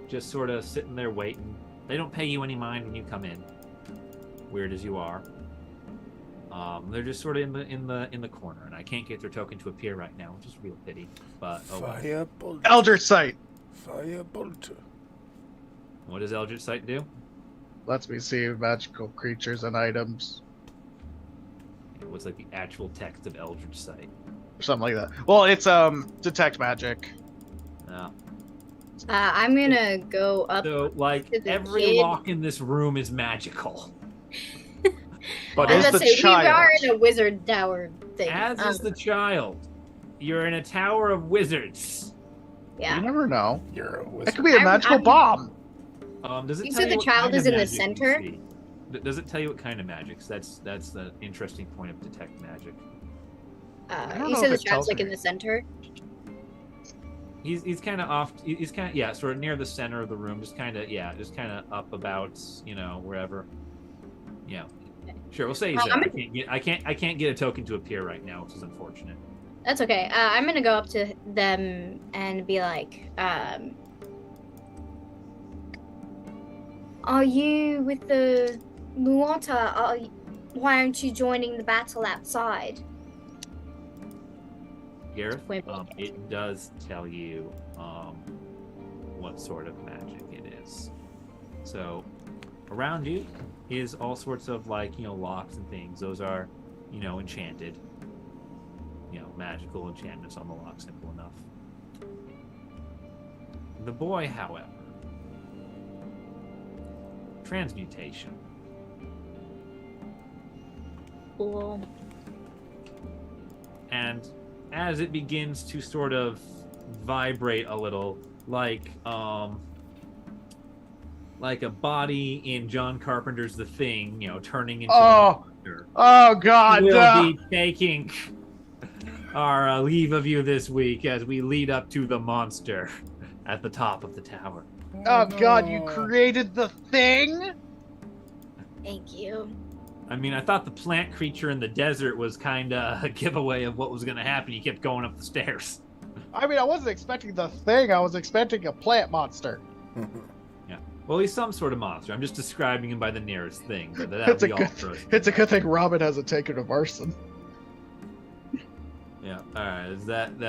just sort of sitting there waiting. They don't pay you any mind when you come in, weird as you are. They're just sort of in the corner, and I can't get their token to appear right now, which is real pity. But Firebolt. Eldritch Sight. Firebolt. What does Eldritch Sight do? Lets me see magical creatures and items. What's like the actual text of Eldritch Sight? Something like that. Well, it's detect magic. No. I'm gonna go up. So, like, to the every kid. lock in this room is magical. But I is was the gonna say we child? are in a wizard tower thing. As is the child. You're in a tower of wizards. You Yeah. never know. You're a It wizard. could be a magical bomb. Does it You tell said the what child kind is of in the magic you center? see? Does it tell you what kind of magic? That's the interesting point of detect magic. don't You know said if the it child's tells like me. in the center. He's kind of off. He's kind of sort of near the center of the room. Just kind of up about wherever. Yeah, sure. We'll say he's there. I can't get a token to appear right now, which is unfortunate. That's okay. I'm gonna go up to them and be like, "Are you with the Muata? Why aren't you joining the battle outside?" Gareth, Wait. it does tell you what sort of magic it is. So around you is all sorts of locks and things. Those are enchanted, magical enchantments on the lock. Simple enough. The boy, however, transmutation. Cool. And as it begins to sort of vibrate a little, like a body in John Carpenter's The Thing, turning into Oh. the monster, Oh God! we'll No. be taking our leave of you this week as we lead up to the monster at the top of the tower. Oh God! You created the thing. Thank you. I mean, I thought the plant creature in the desert was kind of a giveaway of what was going to happen. You kept going up the stairs. I mean, I wasn't expecting the thing. I was expecting a plant monster. Yeah. Well, he's some sort of monster. I'm just describing him by the nearest thing. But that'll be all for us. It's a good thing Robin has a taken of arson. Yeah. All right. Is that